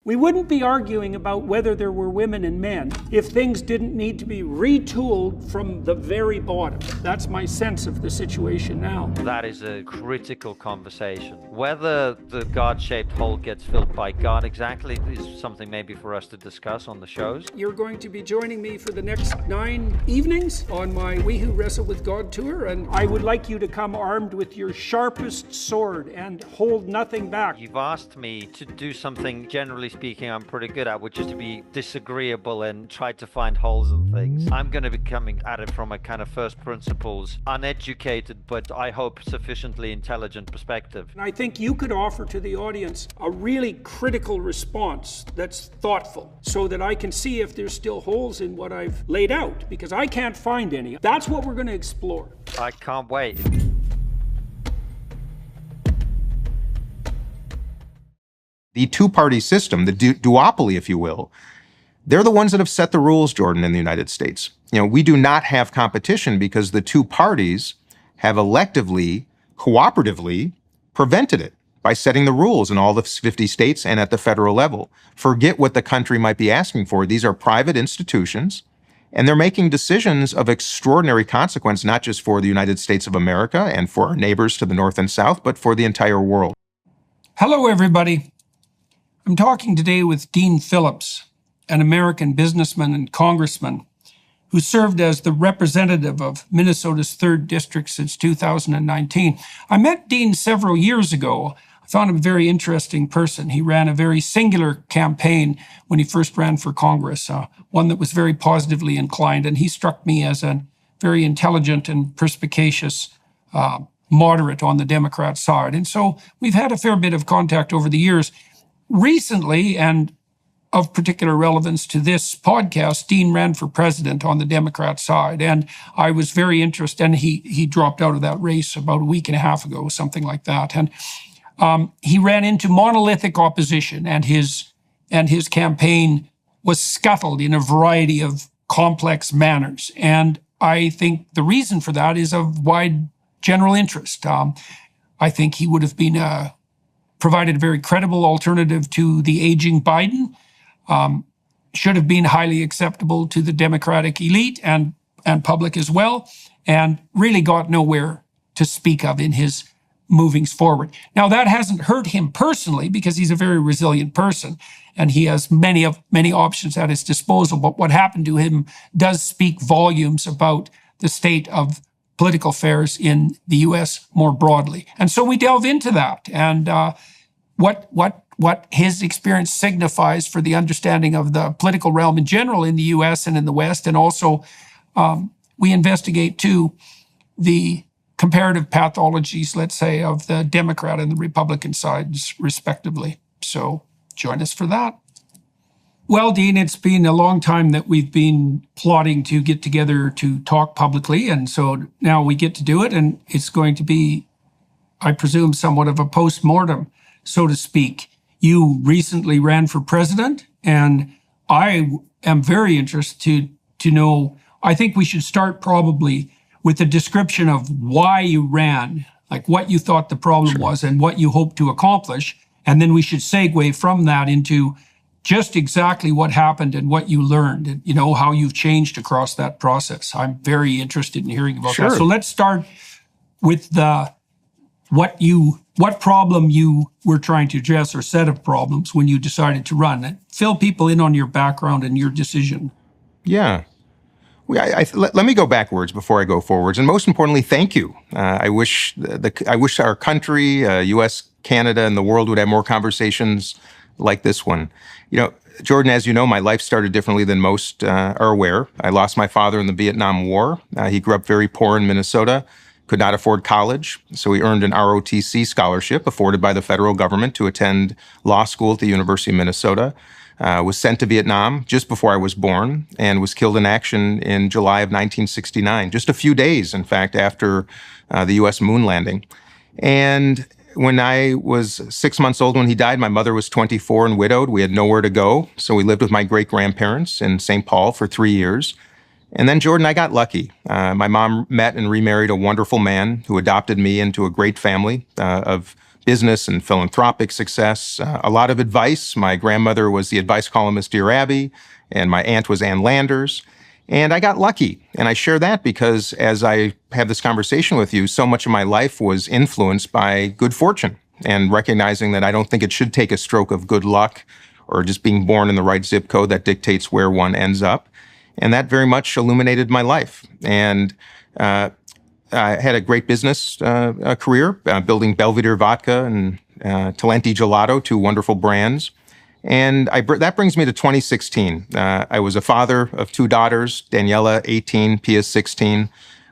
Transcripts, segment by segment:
We wouldn't be arguing about whether there were women and men if things didn't need to be retooled from the very bottom. That's my sense of the situation now. That is a critical conversation. Whether the God-shaped hole gets filled by God exactly is something maybe for us to discuss on the shows. You're going to be joining me for the next 9 evenings on my We Who Wrestle with God tour, and I would like you to come armed with your sharpest sword and hold nothing back. You've asked me to do something, generally speaking, I'm pretty good at, which is to be disagreeable and try to find holes in things. I'm going to be coming at it from a kind of first principles, uneducated, but I hope sufficiently intelligent perspective. And I think you could offer to the audience a really critical response that's thoughtful, so that I can see if there's still holes in what I've laid out, because I can't find any. That's what we're going to explore. I can't wait. The two-party system, the duopoly, if you will, they're the ones that have set the rules, Jordan, in the United States. We do not have competition because the two parties have electively, cooperatively prevented it by setting the rules in all the 50 states and at the federal level. Forget what the country might be asking for. These are private institutions, and they're making decisions of extraordinary consequence, not just for the United States of America and for our neighbors to the north and south, but for the entire world. Hello, everybody. I'm talking today with Dean Phillips, an American businessman and congressman who served as the representative of Minnesota's 3rd District since 2019. I met Dean several years ago. I found him a very interesting person. He ran a very singular campaign when he first ran for Congress, one that was very positively inclined, and he struck me as a very intelligent and perspicacious moderate on the Democrat side. And so we've had a fair bit of contact over the years. Recently, and of particular relevance to this podcast, Dean ran for president on the Democrat side, and I was very interested, and he dropped out of that race about a week and a half ago, something like that. And he ran into monolithic opposition, and his campaign was scuttled in a variety of complex manners. And I think the reason for that is of wide general interest. I think he would have been provided a very credible alternative to the aging Biden, should have been highly acceptable to the Democratic elite and public as well, and really got nowhere to speak of in his movings forward. Now, that hasn't hurt him personally because he's a very resilient person and he has many options at his disposal. But what happened to him does speak volumes about the state of political affairs in the U.S. more broadly. And so we delve into that and what his experience signifies for the understanding of the political realm in general in the U.S. and in the West. And also we investigate, too, the comparative pathologies, let's say, of the Democrat and the Republican sides, respectively. So join us for that. Well, Dean, it's been a long time that we've been plotting to get together to talk publicly, and so now we get to do it, and it's going to be, I presume, somewhat of a post-mortem, so to speak. You recently ran for president, and I am very interested to know, I think we should start probably with a description of why you ran, like what you thought the problem was and what you hoped to accomplish, and then we should segue from that into just exactly what happened and what you learned and, how you've changed across that process. I'm very interested in hearing about that. So let's start with what problem you were trying to address or set of problems when you decided to run. Fill people in on your background and your decision. Yeah. Let me go backwards before I go forwards. And most importantly, thank you. I wish our country, U.S., Canada, and the world would have more conversations like this one. Jordan, as you know, my life started differently than most are aware. I lost my father in the Vietnam War. He grew up very poor in Minnesota, could not afford college, so he earned an ROTC scholarship afforded by the federal government to attend law school at the University of Minnesota. Was sent to Vietnam just before I was born and was killed in action in July of 1969, just a few days, in fact, after the U.S. moon landing. And when I was 6 months old when he died, my mother was 24 and widowed. We had nowhere to go, so we lived with my great-grandparents in St. Paul for 3 years. And then, Jordan, I got lucky. My mom met and remarried a wonderful man who adopted me into a great family of business and philanthropic success, a lot of advice. My grandmother was the advice columnist Dear Abby, and my aunt was Ann Landers. And I got lucky. And I share that because as I have this conversation with you, so much of my life was influenced by good fortune and recognizing that I don't think it should take a stroke of good luck or just being born in the right zip code that dictates where one ends up. And that very much illuminated my life. And I had a great business career, building Belvedere Vodka and Talenti Gelato, two wonderful brands. And that brings me to 2016. I was a father of two daughters, Daniela, 18, Pia, 16.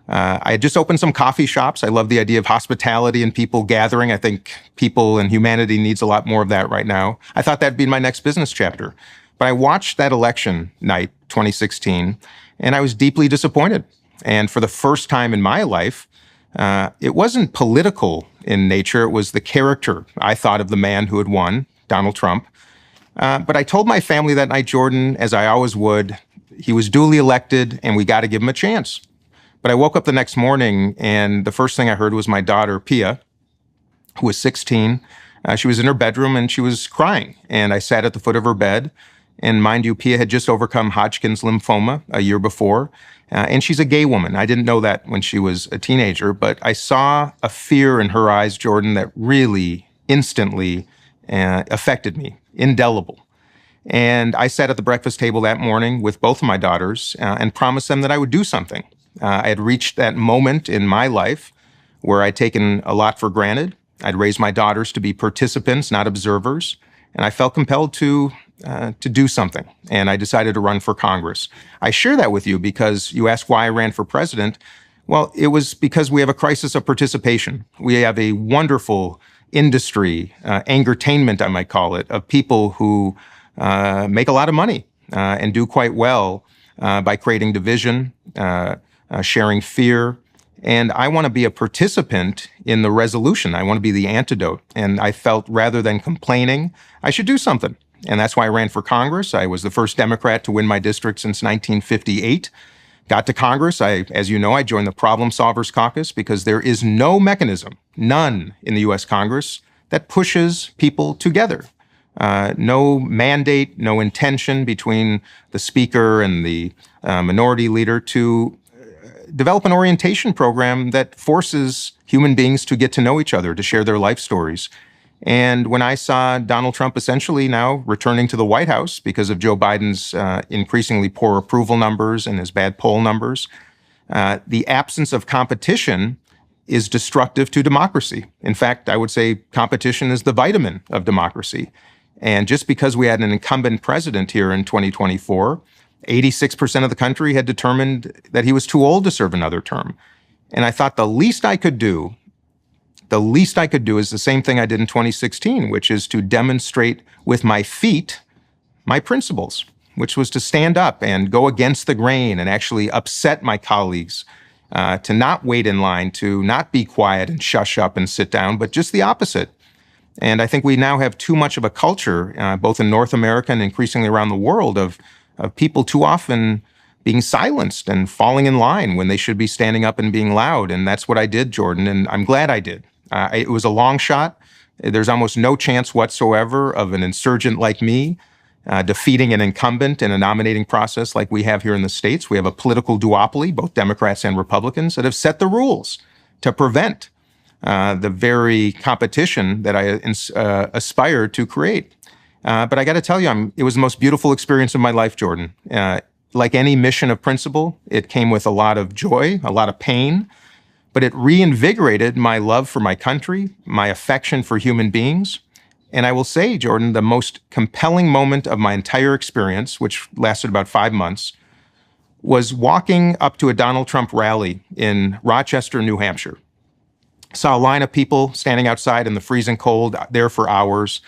I had just opened some coffee shops. I love the idea of hospitality and people gathering. I think people and humanity needs a lot more of that right now. I thought that'd be my next business chapter. But I watched that election night, 2016, and I was deeply disappointed. And for the first time in my life, it wasn't political in nature. It was the character, I thought, of the man who had won, Donald Trump. But I told my family that night, Jordan, as I always would, he was duly elected and we got to give him a chance. But I woke up the next morning and the first thing I heard was my daughter, Pia, who was 16. She was in her bedroom and she was crying. And I sat at the foot of her bed. And mind you, Pia had just overcome Hodgkin's lymphoma a year before. And she's a gay woman. I didn't know that when she was a teenager, but I saw a fear in her eyes, Jordan, that really instantly affected me, indelible. And I sat at the breakfast table that morning with both of my daughters and promised them that I would do something. I had reached that moment in my life where I'd taken a lot for granted. I'd raised my daughters to be participants, not observers. And I felt compelled to do something. And I decided to run for Congress. I share that with you because you asked why I ran for president. Well, it was because we have a crisis of participation. We have a wonderful industry, angertainment, I might call it, of people who make a lot of money and do quite well by creating division, sharing fear. And I want to be a participant in the resolution. I want to be the antidote. And I felt rather than complaining, I should do something. And that's why I ran for Congress. I was the first Democrat to win my district since 1958. Got to Congress. As you know, I joined the Problem Solvers Caucus because there is no mechanism, none in the U.S. Congress, that pushes people together. No mandate, no intention between the speaker and the minority leader to develop an orientation program that forces human beings to get to know each other, to share their life stories. And when I saw Donald Trump essentially now returning to the White House because of Joe Biden's increasingly poor approval numbers and his bad poll numbers, the absence of competition is destructive to democracy. In fact, I would say competition is the vitamin of democracy. And just because we had an incumbent president here in 2024, 86% of the country had determined that he was too old to serve another term. And I thought the least I could do is the same thing I did in 2016, which is to demonstrate with my feet my principles, which was to stand up and go against the grain and actually upset my colleagues, to not wait in line, to not be quiet and shush up and sit down, but just the opposite. And I think we now have too much of a culture, both in North America and increasingly around the world, of people too often being silenced and falling in line when they should be standing up and being loud. And that's what I did, Jordan, and I'm glad I did. It was a long shot. There's almost no chance whatsoever of an insurgent like me defeating an incumbent in a nominating process like we have here in the States. We have a political duopoly, both Democrats and Republicans, that have set the rules to prevent the very competition that I aspired to create. But I got to tell you, it was the most beautiful experience of my life, Jordan. Like any mission of principle, it came with a lot of joy, a lot of pain, but it reinvigorated my love for my country, my affection for human beings. And I will say, Jordan, the most compelling moment of my entire experience, which lasted about 5 months, was walking up to a Donald Trump rally in Rochester, New Hampshire. Saw a line of people standing outside in the freezing cold, there for hours.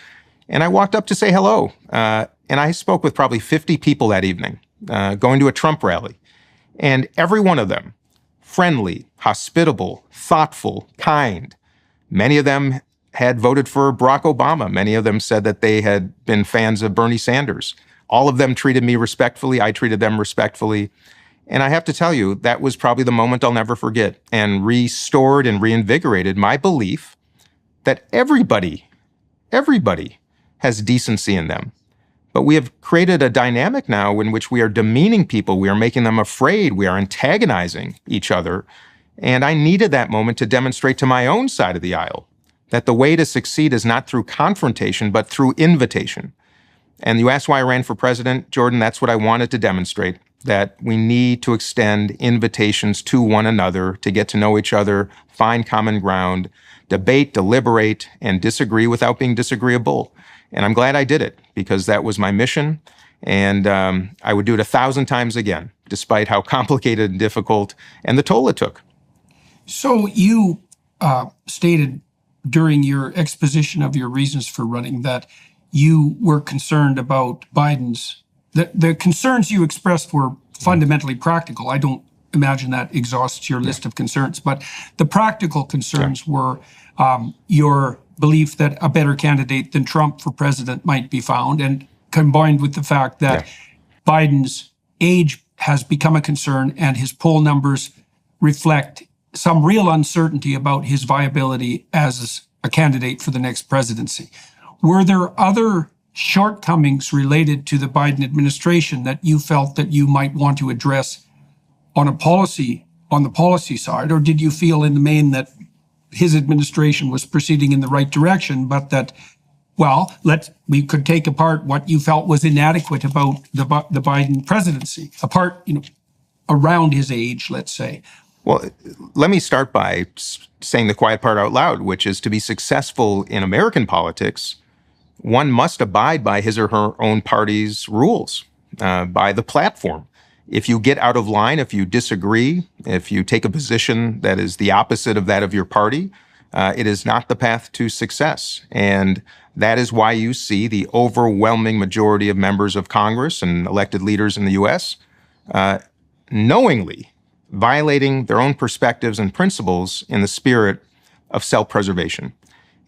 And I walked up to say hello. And I spoke with probably 50 people that evening, going to a Trump rally. And every one of them, friendly, hospitable, thoughtful, kind. Many of them had voted for Barack Obama. Many of them said that they had been fans of Bernie Sanders. All of them treated me respectfully. I treated them respectfully. And I have to tell you, that was probably the moment I'll never forget, and restored and reinvigorated my belief that everybody has decency in them. But we have created a dynamic now in which we are demeaning people. We are making them afraid. We are antagonizing each other. And I needed that moment to demonstrate to my own side of the aisle that the way to succeed is not through confrontation, but through invitation. And you asked why I ran for president, Jordan. That's what I wanted to demonstrate, that we need to extend invitations to one another to get to know each other, find common ground, debate, deliberate, and disagree without being disagreeable. And I'm glad I did it because that was my mission. And I would do it 1,000 times again, despite how complicated and difficult and the toll it took. So you stated during your exposition of your reasons for running that you were concerned about Biden's, the concerns you expressed were fundamentally practical. I don't imagine that exhausts your list of concerns, but the practical concerns were your belief that a better candidate than Trump for president might be found, and combined with the fact that Biden's age has become a concern and his poll numbers reflect some real uncertainty about his viability as a candidate for the next presidency. Were there other shortcomings related to the Biden administration that you felt that you might want to address on the policy side, or did you feel in the main that his administration was proceeding in the right direction, but that, well, we could take apart what you felt was inadequate about the Biden presidency, around his age, let's say? Well, let me start by saying the quiet part out loud, which is to be successful in American politics, one must abide by his or her own party's rules, by the platform. If you get out of line, if you disagree, if you take a position that is the opposite of that of your party, it is not the path to success. And that is why you see the overwhelming majority of members of Congress and elected leaders in the U.S. Knowingly violating their own perspectives and principles in the spirit of self-preservation.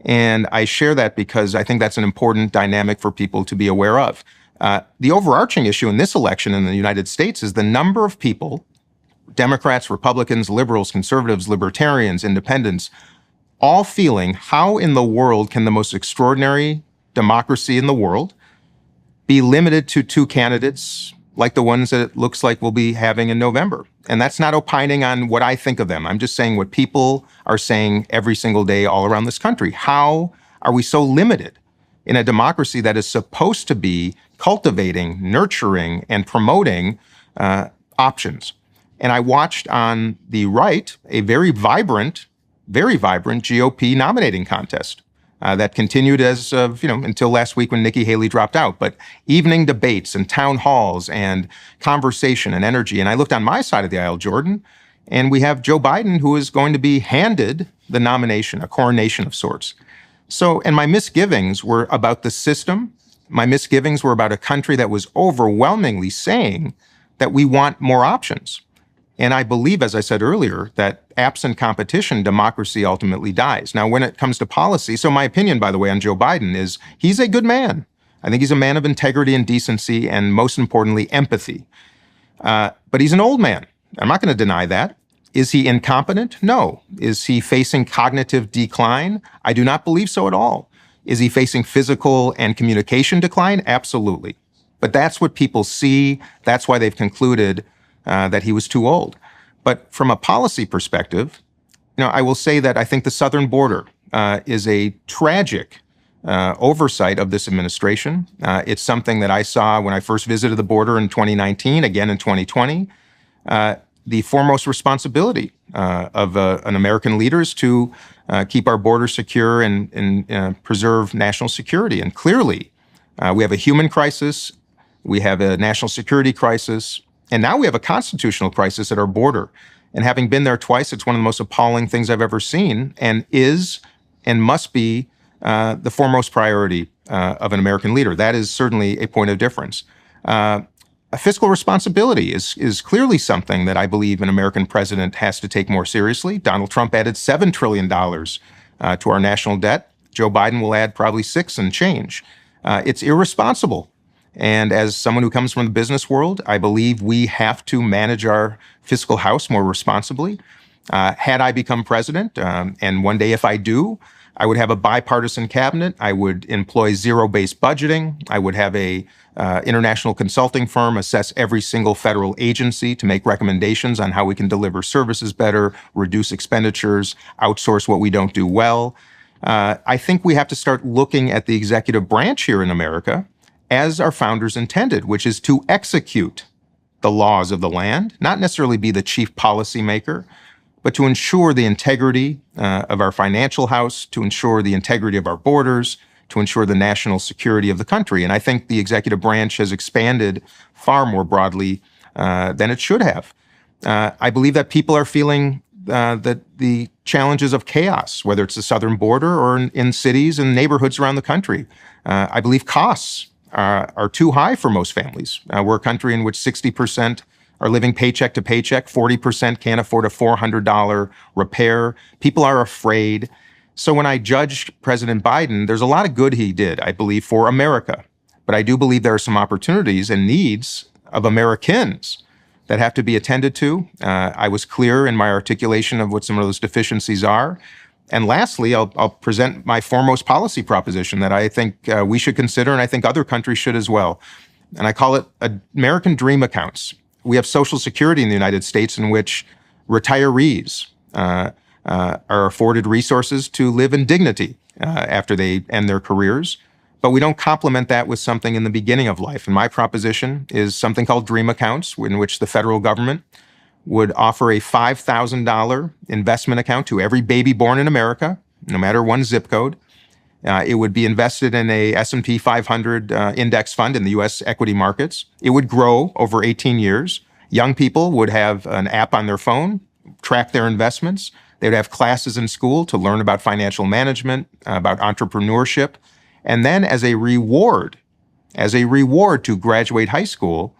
And I share that because I think that's an important dynamic for people to be aware of. The overarching issue in this election in the United States is the number of people, Democrats, Republicans, liberals, conservatives, libertarians, independents, all feeling how in the world can the most extraordinary democracy in the world be limited to two candidates like the ones that it looks like we'll be having in November. And that's not opining on what I think of them. I'm just saying what people are saying every single day all around this country. How are we so limited in a democracy that is supposed to be cultivating, nurturing, and promoting options? And I watched on the right a very vibrant GOP nominating contest that continued as of, until last week when Nikki Haley dropped out. But evening debates and town halls and conversation and energy. And I looked on my side of the aisle, Jordan, and we have Joe Biden, who is going to be handed the nomination, a coronation of sorts. So, and my misgivings were about the system. My misgivings were about a country that was overwhelmingly saying that we want more options. And I believe, as I said earlier, that absent competition, democracy ultimately dies. Now, when it comes to policy, so my opinion, by the way, on Joe Biden is he's a good man. I think he's a man of integrity and decency and, most importantly, empathy. But he's an old man. I'm not going to deny that. Is he incompetent? No. Is he facing cognitive decline? I do not believe so at all. Is he facing physical and communication decline? Absolutely. But that's what people see. That's why they've concluded that he was too old. But from a policy perspective, I will say that I think the southern border is a tragic oversight of this administration. It's something that I saw when I first visited the border in 2019, again in 2020. The foremost responsibility of an American leader is to keep our border secure and preserve national security. And clearly, we have a human crisis, we have a national security crisis, and now we have a constitutional crisis at our border. And having been there twice, it's one of the most appalling things I've ever seen, and is and must be the foremost priority of an American leader. That is certainly a point of difference. A fiscal responsibility is clearly something that I believe an American president has to take more seriously. Donald Trump added $7 trillion to our national debt. Joe Biden will add probably $6 and change. It's irresponsible. And as someone who comes from the business world, I believe we have to manage our fiscal house more responsibly. Had I become president, and one day if I do, I would have a bipartisan cabinet. I would employ zero-based budgeting. I would have a international consulting firm assess every single federal agency to make recommendations on how we can deliver services better, reduce expenditures, outsource what we don't do well. I think we have to start looking at the executive branch here in America as our founders intended, which is to execute the laws of the land, not necessarily be the chief policymaker, but to ensure the integrity of our financial house, to ensure the integrity of our borders, to ensure the national security of the country. And I think the executive branch has expanded far more broadly than it should have. I believe that people are feeling that the challenges of chaos, whether it's the southern border or in cities and neighborhoods around the country. I believe costs are too high for most families. We're a country in which 60% are living paycheck to paycheck, 40% can't afford a $400 repair. People are afraid. So when I judge President Biden, there's a lot of good he did, I believe, for America. But I do believe there are some opportunities and needs of Americans that have to be attended to. I was clear in my articulation of what some of those deficiencies are. And lastly, I'll present my foremost policy proposition that I think we should consider, and I think other countries should as well. And I call it American Dream Accounts. We have Social Security in the United States in which retirees are afforded resources to live in dignity after they end their careers. But we don't complement that with something in the beginning of life. And my proposition is something called Dream Accounts, in which the federal government would offer a $5,000 investment account to every baby born in America, no matter one zip code. It would be invested in a S&P 500 index fund in the U.S. equity markets. It would grow over 18 years. Young people would have an app on their phone, track their investments. They would have classes in school to learn about financial management, about entrepreneurship. And then as a reward to graduate high school,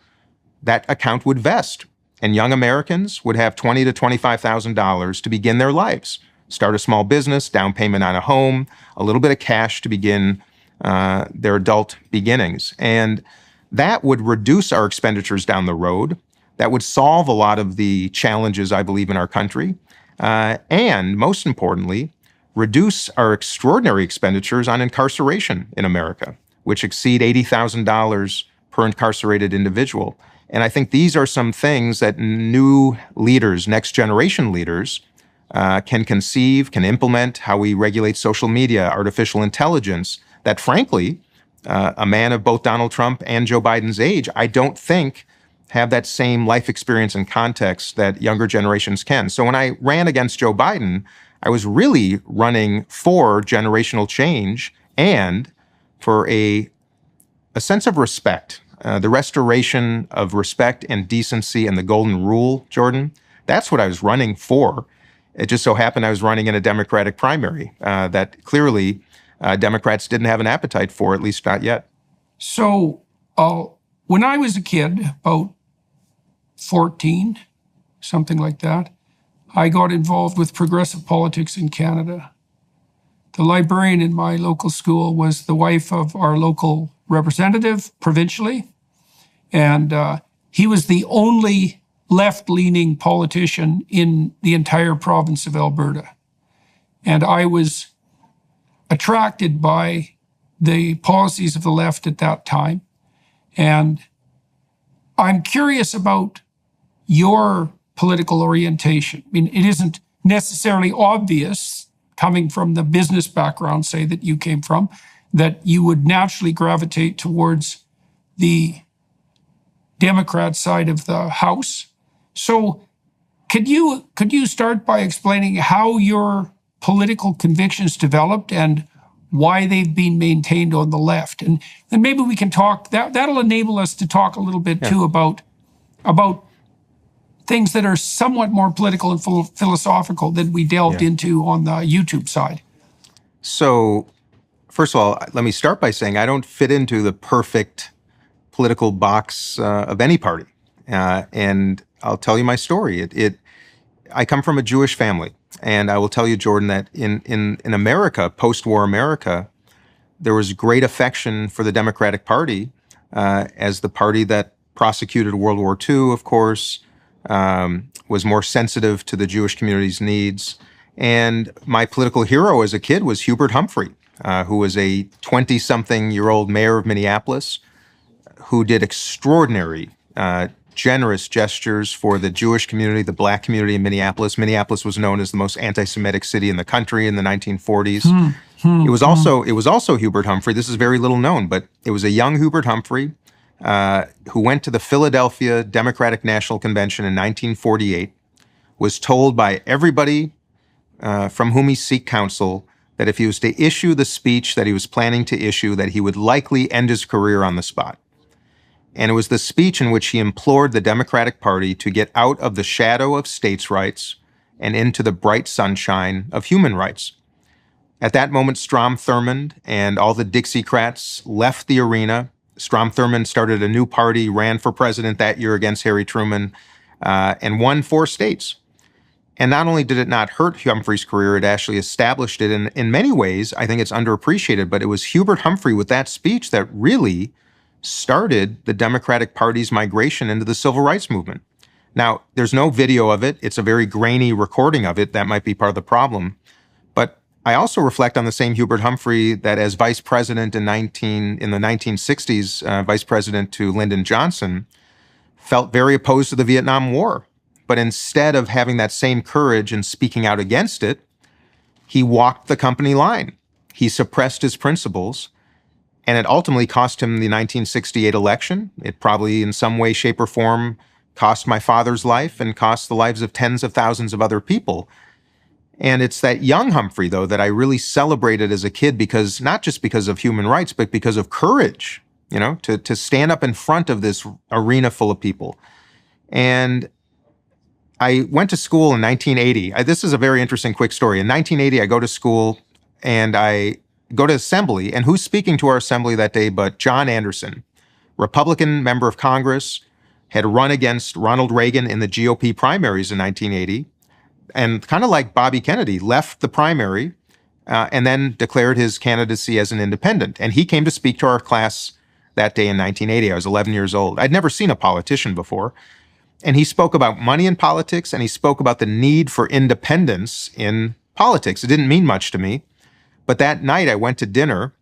that account would vest. And young Americans would have $20,000 to $25,000 to begin their lives. Start a small business, down payment on a home, a little bit of cash to begin their adult beginnings. And that would reduce our expenditures down the road. That would solve a lot of the challenges, I believe, in our country. And most importantly, reduce our extraordinary expenditures on incarceration in America, which exceed $80,000 per incarcerated individual. And I think these are some things that new leaders, next generation leaders, can conceive, can implement, how we regulate social media, artificial intelligence, that frankly, a man of both Donald Trump and Joe Biden's age, I don't think have that same life experience and context that younger generations can. So when I ran against Joe Biden, I was really running for generational change and for a sense of respect, the restoration of respect and decency and the golden rule, Jordan. That's what I was running for. It just so happened I was running in a Democratic primary that clearly Democrats didn't have an appetite for, at least not yet. So when I was a kid, about 14, something like that, I got involved with progressive politics in Canada. The librarian in my local school was the wife of our local representative provincially, and he was the only left-leaning politician in the entire province of Alberta. And I was attracted by the policies of the left at that time. And I'm curious about your political orientation. I mean, it isn't necessarily obvious, coming from the business background, say, that you came from, that you would naturally gravitate towards the Democrat side of the House. So could you start by explaining how your political convictions developed and why they've been maintained on the left? And then maybe we can talk, that'll enable us to talk a little bit too about things that are somewhat more political and philosophical than we delved into on the YouTube side. So first of all, let me start by saying I don't fit into the perfect political box of any party. And I'll tell you my story. I come from a Jewish family. And I will tell you, Jordan, that in America, post-war America, there was great affection for the Democratic Party as the party that prosecuted World War II, of course, was more sensitive to the Jewish community's needs. And my political hero as a kid was Hubert Humphrey, who was a 20-something-year-old mayor of Minneapolis who did extraordinary, generous gestures for the Jewish community, the Black community in Minneapolis. Minneapolis was known as the most anti-Semitic city in the country in the 1940s. It was also Hubert Humphrey. This is very little known, but it was a young Hubert Humphrey who went to the Philadelphia Democratic National Convention in 1948, was told by everybody from whom he sought counsel that if he was to issue the speech that he was planning to issue, that he would likely end his career on the spot. And it was the speech in which he implored the Democratic Party to get out of the shadow of states' rights and into the bright sunshine of human rights. At that moment, Strom Thurmond and all the Dixiecrats left the arena. Strom Thurmond started a new party, ran for president that year against Harry Truman, and won 4 states. And not only did it not hurt Humphrey's career, it actually established it. And in many ways, I think it's underappreciated, but it was Hubert Humphrey with that speech that really started the Democratic Party's migration into the civil rights movement. Now, there's no video of it. It's a very grainy recording of it. That might be part of the problem. But I also reflect on the same Hubert Humphrey that as vice president in the 1960s, vice president to Lyndon Johnson, felt very opposed to the Vietnam War. But instead of having that same courage and speaking out against it, he walked the company line. He suppressed his principles. And it ultimately cost him the 1968 election. It probably in some way, shape, or form cost my father's life and cost the lives of tens of thousands of other people. And it's that young Humphrey, though, that I really celebrated as a kid because not just because of human rights, but because of courage, to stand up in front of this arena full of people. And I went to school in 1980. This is a very interesting quick story. In 1980, I go to school and I go to assembly, and who's speaking to our assembly that day but John Anderson, Republican member of Congress, had run against Ronald Reagan in the GOP primaries in 1980, and kind of like Bobby Kennedy, left the primary and then declared his candidacy as an independent. And he came to speak to our class that day in 1980. I was 11 years old. I'd never seen a politician before. And he spoke about money in politics, and he spoke about the need for independence in politics. It didn't mean much to me. But that night I went to dinner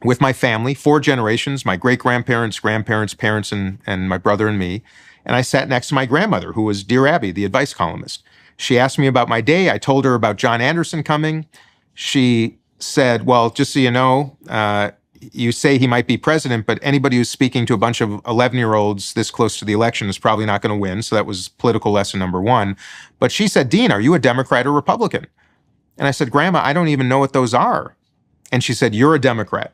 with my family, 4 generations, my great-grandparents, grandparents, parents, and my brother and me. And I sat next to my grandmother, who was Dear Abby, the advice columnist. She asked me about my day. I told her about John Anderson coming. She said, well, just so you know, you say he might be president, but anybody who's speaking to a bunch of 11-year-olds this close to the election is probably not going to win. So that was political lesson number 1. But she said, Dean, are you a Democrat or Republican? And I said, Grandma, I don't even know what those are. And she said, you're a Democrat.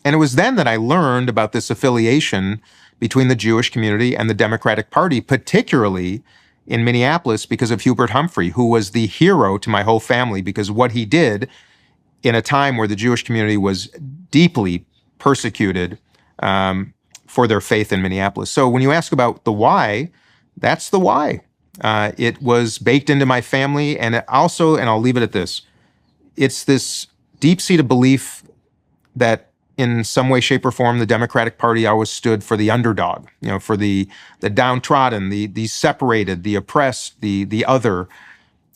And it was then that I learned about this affiliation between the Jewish community and the Democratic Party, particularly in Minneapolis because of Hubert Humphrey, who was the hero to my whole family because what he did in a time where the Jewish community was deeply persecuted for their faith in Minneapolis. So when you ask about the why, that's the why. It was baked into my family, and I'll leave it at this, it's this deep-seated belief that in some way, shape, or form, the Democratic Party always stood for the underdog, for the downtrodden, the separated, the oppressed, the other.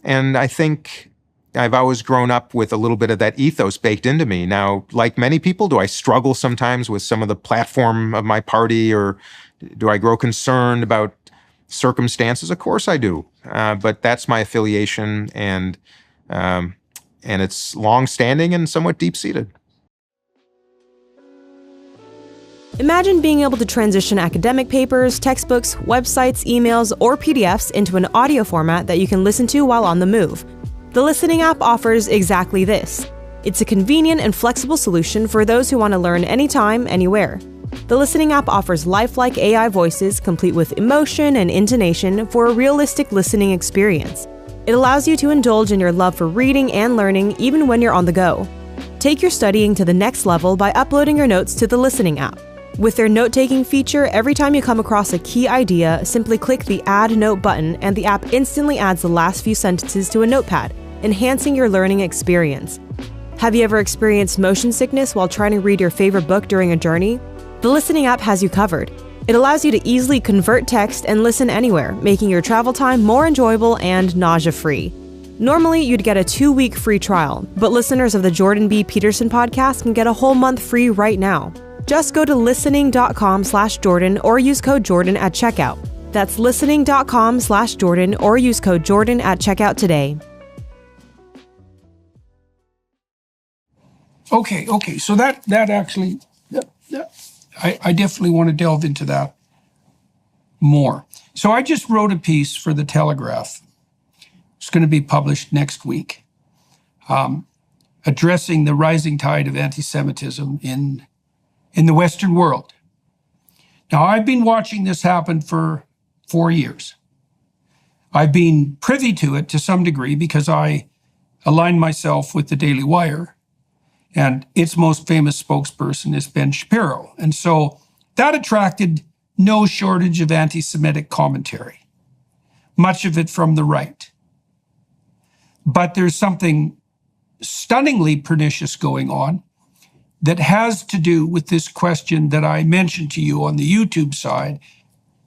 And I think I've always grown up with a little bit of that ethos baked into me. Now, like many people, do I struggle sometimes with some of the platform of my party, or do I grow concerned about circumstances? Of course I do. But that's my affiliation, and it's long-standing and somewhat deep-seated. Imagine being able to transition academic papers, textbooks, websites, emails, or PDFs into an audio format that you can listen to while on the move. The Listening app offers exactly this. It's a convenient and flexible solution for those who want to learn anytime, anywhere. The Listening app offers lifelike AI voices complete with emotion and intonation for a realistic listening experience. It allows you to indulge in your love for reading and learning even when you're on the go. Take your studying to the next level by uploading your notes to the Listening app. With their note-taking feature, every time you come across a key idea, simply click the Add Note button and the app instantly adds the last few sentences to a notepad, enhancing your learning experience. Have you ever experienced motion sickness while trying to read your favorite book during a journey? The Listening app has you covered. It allows you to easily convert text and listen anywhere, making your travel time more enjoyable and nausea-free. Normally, you'd get a 2-week free trial, but listeners of the Jordan B. Peterson podcast can get a whole month free right now. Just go to listening.com/Jordan or use code Jordan at checkout. That's listening.com/Jordan or use code Jordan at checkout today. Okay. So that actually, I definitely want to delve into that more. So I just wrote a piece for the Telegraph. It's going to be published next week, addressing the rising tide of anti-Semitism in the Western world. Now, I've been watching this happen for 4 years. I've been privy to it to some degree because I align myself with the Daily Wire, and its most famous spokesperson is Ben Shapiro. And so that attracted no shortage of anti-Semitic commentary, much of it from the right. But there's something stunningly pernicious going on that has to do with this question that I mentioned to you on the YouTube side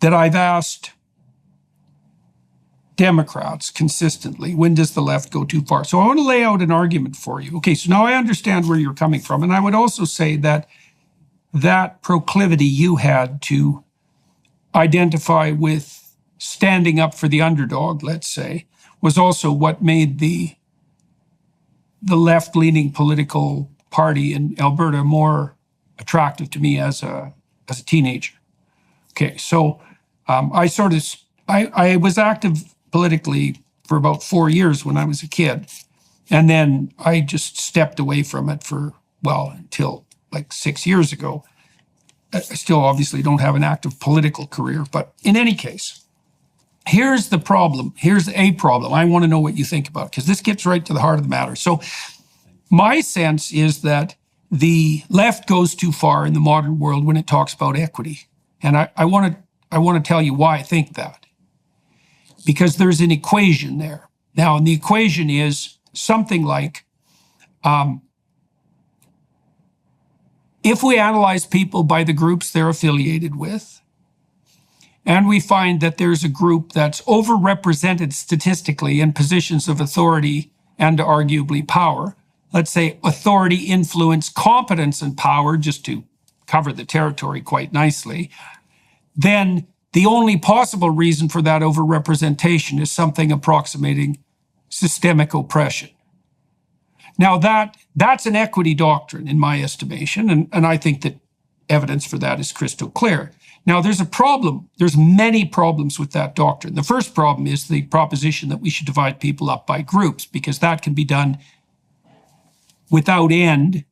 that I've asked Democrats consistently. When does the left go too far? So I want to lay out an argument for you. Okay, so now I understand where you're coming from. And I would also say that that proclivity you had to identify with standing up for the underdog, let's say, was also what made the left-leaning political party in Alberta more attractive to me as a teenager. Okay, so I was active politically for about 4 years when I was a kid, and then I just stepped away from it until like 6 years ago. I still obviously don't have an active political career, but in any case, here's the problem. Here's a problem. I want to know what you think about it, because this gets right to the heart of the matter. So my sense is that the left goes too far in the modern world when it talks about equity. And I want to tell you why I think that. Because there's an equation there. Now, and the equation is something like, if we analyze people by the groups they're affiliated with, and we find that there's a group that's overrepresented statistically in positions of authority and arguably power, let's say authority, influence, competence, and power, just to cover the territory quite nicely, then the only possible reason for that overrepresentation is something approximating systemic oppression. Now, that's an equity doctrine in my estimation, and I think that evidence for that is crystal clear. Now, there's a problem. There's many problems with that doctrine. The first problem is the proposition that we should divide people up by groups, because that can be done without end,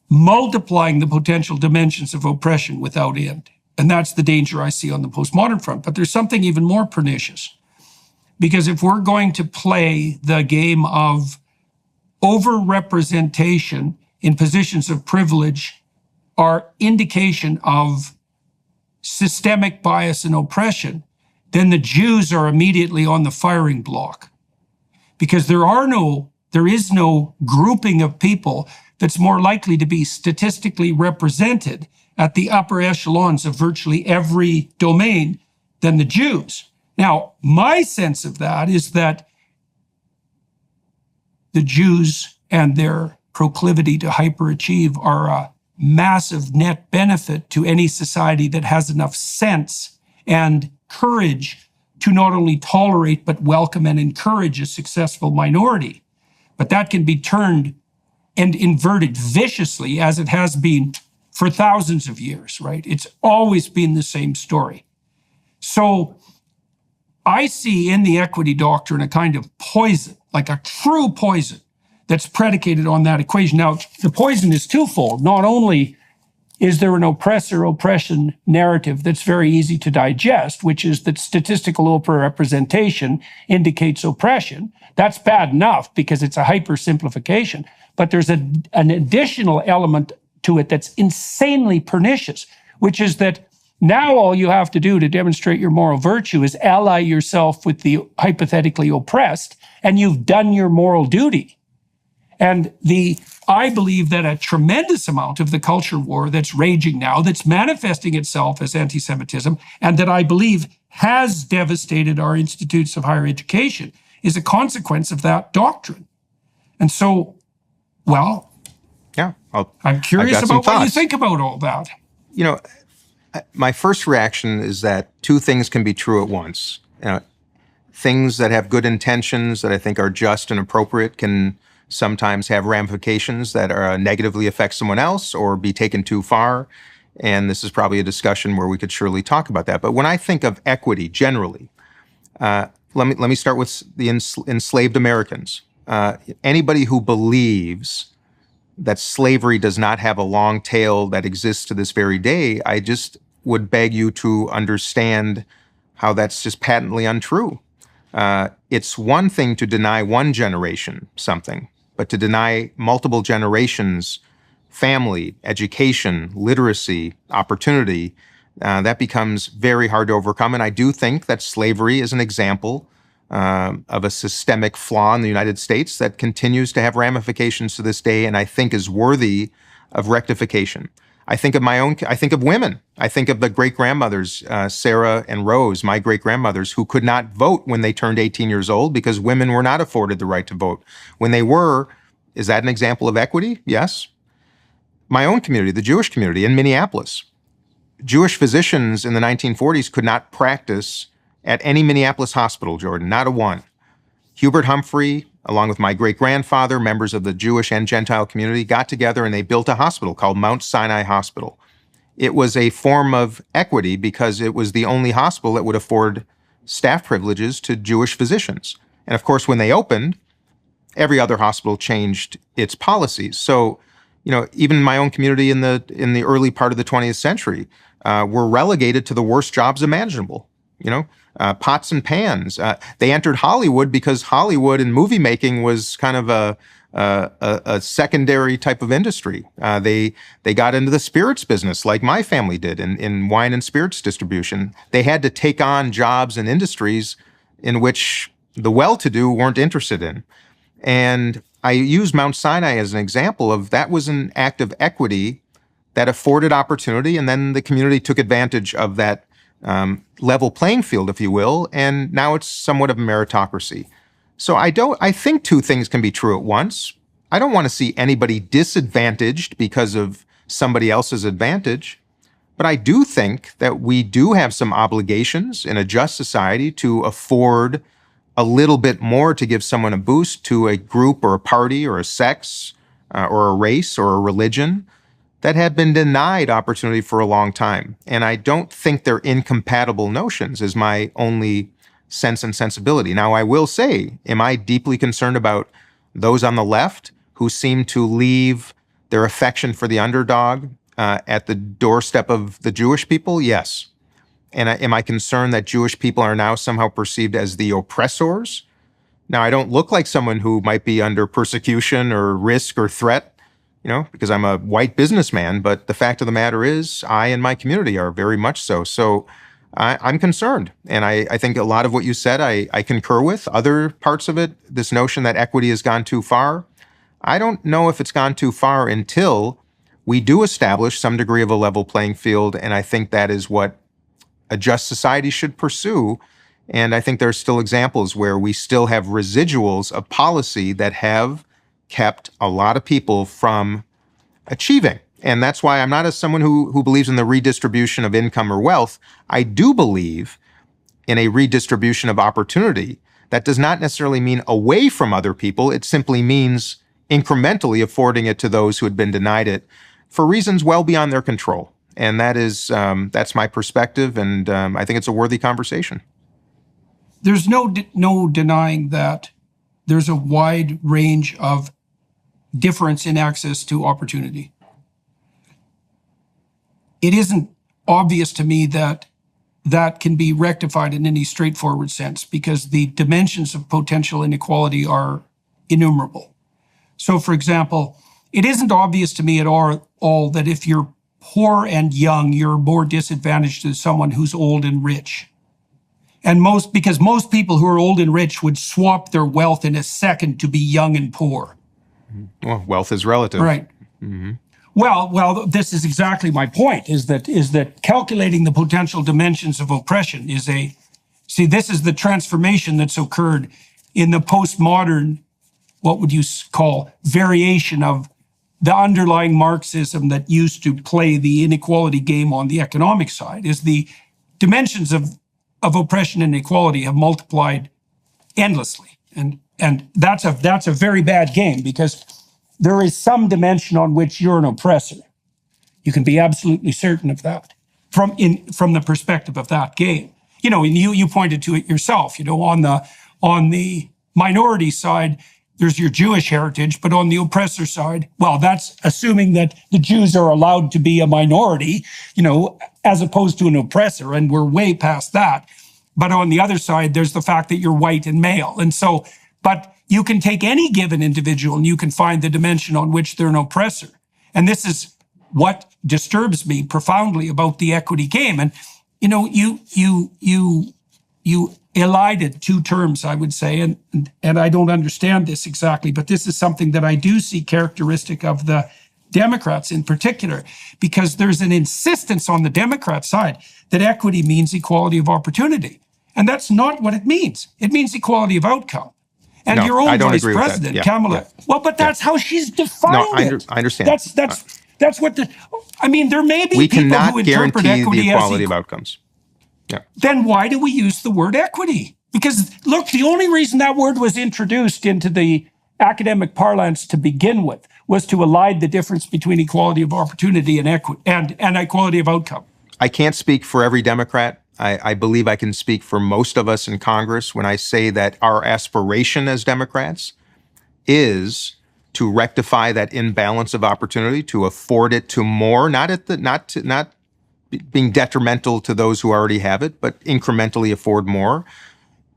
multiplying the potential dimensions of oppression without end. And that's the danger I see on the postmodern front. But there's something even more pernicious, because if we're going to play the game of overrepresentation in positions of privilege are indication of systemic bias and oppression, then the Jews are immediately on the firing block, because there is no grouping of people that's more likely to be statistically represented at the upper echelons of virtually every domain than the Jews. Now, my sense of that is that the Jews and their proclivity to hyperachieve are a massive net benefit to any society that has enough sense and courage to not only tolerate but welcome and encourage a successful minority. But that can be turned and inverted viciously, as it has been for thousands of years, right? It's always been the same story. So I see in the equity doctrine a kind of poison, like a true poison, that's predicated on that equation. Now, the poison is twofold. Not only is there an oppressor-oppression narrative that's very easy to digest, which is that statistical overrepresentation indicates oppression. That's bad enough because it's a hypersimplification. But there's an additional element to it that's insanely pernicious, which is that now all you have to do to demonstrate your moral virtue is ally yourself with the hypothetically oppressed, and you've done your moral duty. And I believe that a tremendous amount of the culture war that's raging now, that's manifesting itself as anti-Semitism, and that I believe has devastated our institutes of higher education, is a consequence of that doctrine. And so, well, Yeah, I'm curious I've got some about what you thoughts. think about all that. You know, my first reaction is that two things can be true at once. Things that have good intentions that I think are just and appropriate can sometimes have ramifications that negatively affect someone else or be taken too far. And this is probably a discussion where we could surely talk about that. But when I think of equity generally, let me start with the enslaved Americans. Anybody who believes that slavery does not have a long tail that exists to this very day, I just would beg you to understand how that's just patently untrue. It's one thing to deny one generation something, but to deny multiple generations family, education, literacy, opportunity, that becomes very hard to overcome. And I do think that slavery is an example of a systemic flaw in the United States that continues to have ramifications to this day, and I think is worthy of rectification. I think of I think of women. I think of the great-grandmothers, Sarah and Rose, my great-grandmothers, who could not vote when they turned 18 years old because women were not afforded the right to vote. When they were, is that an example of equity? Yes. My own community, the Jewish community in Minneapolis. Jewish physicians in the 1940s could not practice at any Minneapolis hospital, Jordan, not a one. Hubert Humphrey, along with my great-grandfather, members of the Jewish and Gentile community, got together and they built a hospital called Mount Sinai Hospital. It was a form of equity because it was the only hospital that would afford staff privileges to Jewish physicians. And of course, when they opened, every other hospital changed its policies. So, even my own community in the early part of the 20th century were relegated to the worst jobs imaginable. Pots and pans. They entered Hollywood because Hollywood and movie making was kind of a secondary type of industry. They got into the spirits business like my family did in wine and spirits distribution. They had to take on jobs and industries in which the well-to-do weren't interested in. And I use Mount Sinai as an example of that was an act of equity that afforded opportunity, and then the community took advantage of that level playing field, if you will, and now it's somewhat of a meritocracy. So I think two things can be true at once. I don't want to see anybody disadvantaged because of somebody else's advantage, but I do think that we do have some obligations in a just society to afford a little bit more to give someone a boost to a group or a party or a sex or a race or a religion that have been denied opportunity for a long time. And I don't think they're incompatible notions is my only sense and sensibility. Now, I will say, am I deeply concerned about those on the left who seem to leave their affection for the underdog at the doorstep of the Jewish people? Yes. And am I concerned that Jewish people are now somehow perceived as the oppressors? Now, I don't look like someone who might be under persecution or risk or threat, because I'm a white businessman, but the fact of the matter is I and my community are very much so. So I'm concerned. And I think a lot of what you said, I concur with. Other parts of it, this notion that equity has gone too far, I don't know if it's gone too far until we do establish some degree of a level playing field. And I think that is what a just society should pursue. And I think there are still examples where we still have residuals of policy that have kept a lot of people from achieving. And that's why I'm not someone who believes in the redistribution of income or wealth. I do believe in a redistribution of opportunity. That does not necessarily mean away from other people. It simply means incrementally affording it to those who had been denied it for reasons well beyond their control. And that's my perspective, and I think it's a worthy conversation. There's no denying that there's a wide range of difference in access to opportunity. It isn't obvious to me that that can be rectified in any straightforward sense because the dimensions of potential inequality are innumerable. So, for example, it isn't obvious to me at all that if you're poor and young, you're more disadvantaged than someone who's old and rich. And because most people who are old and rich would swap their wealth in a second to be young and poor. Well, wealth is relative. Right. Mm-hmm. Well, this is exactly my point, is that calculating the potential dimensions of oppression this is the transformation that's occurred in the postmodern, what would you call, variation of the underlying Marxism that used to play the inequality game on the economic side, is the dimensions of oppression and inequality have multiplied endlessly. And that's a very bad game, because there is some dimension on which you're an oppressor. You can be absolutely certain of that from the perspective of that game. You know, and you pointed to it yourself, you know, on the minority side, there's your Jewish heritage, but on the oppressor side, well, that's assuming that the Jews are allowed to be a minority, you know, as opposed to an oppressor, and we're way past that. But on the other side, there's the fact that you're white and male. And so, but you can take any given individual and you can find the dimension on which they're an oppressor. And this is what disturbs me profoundly about the equity game. And, you know, you elided two terms, I would say, and I don't understand this exactly, but this is something that I do see characteristic of the Democrats in particular, because there's an insistence on the Democrat side that equity means equality of opportunity. And that's not what it means. It means equality of outcome. And No, your own I don't vice agree with that. president, Yeah, Kamala, yeah. well, but that's how she's defined it. I understand. That's what I mean, there may be We people cannot who interpret guarantee equity the as equality of outcomes. Yeah. Then why do we use the word equity? Because look, the only reason that word was introduced into the academic parlance to begin with was to elide the difference between equality of opportunity and equality of outcome. I can't speak for every Democrat. I believe I can speak for most of us in Congress when I say that our aspiration as Democrats is to rectify that imbalance of opportunity, to afford it to more, not being detrimental to those who already have it, but incrementally afford more.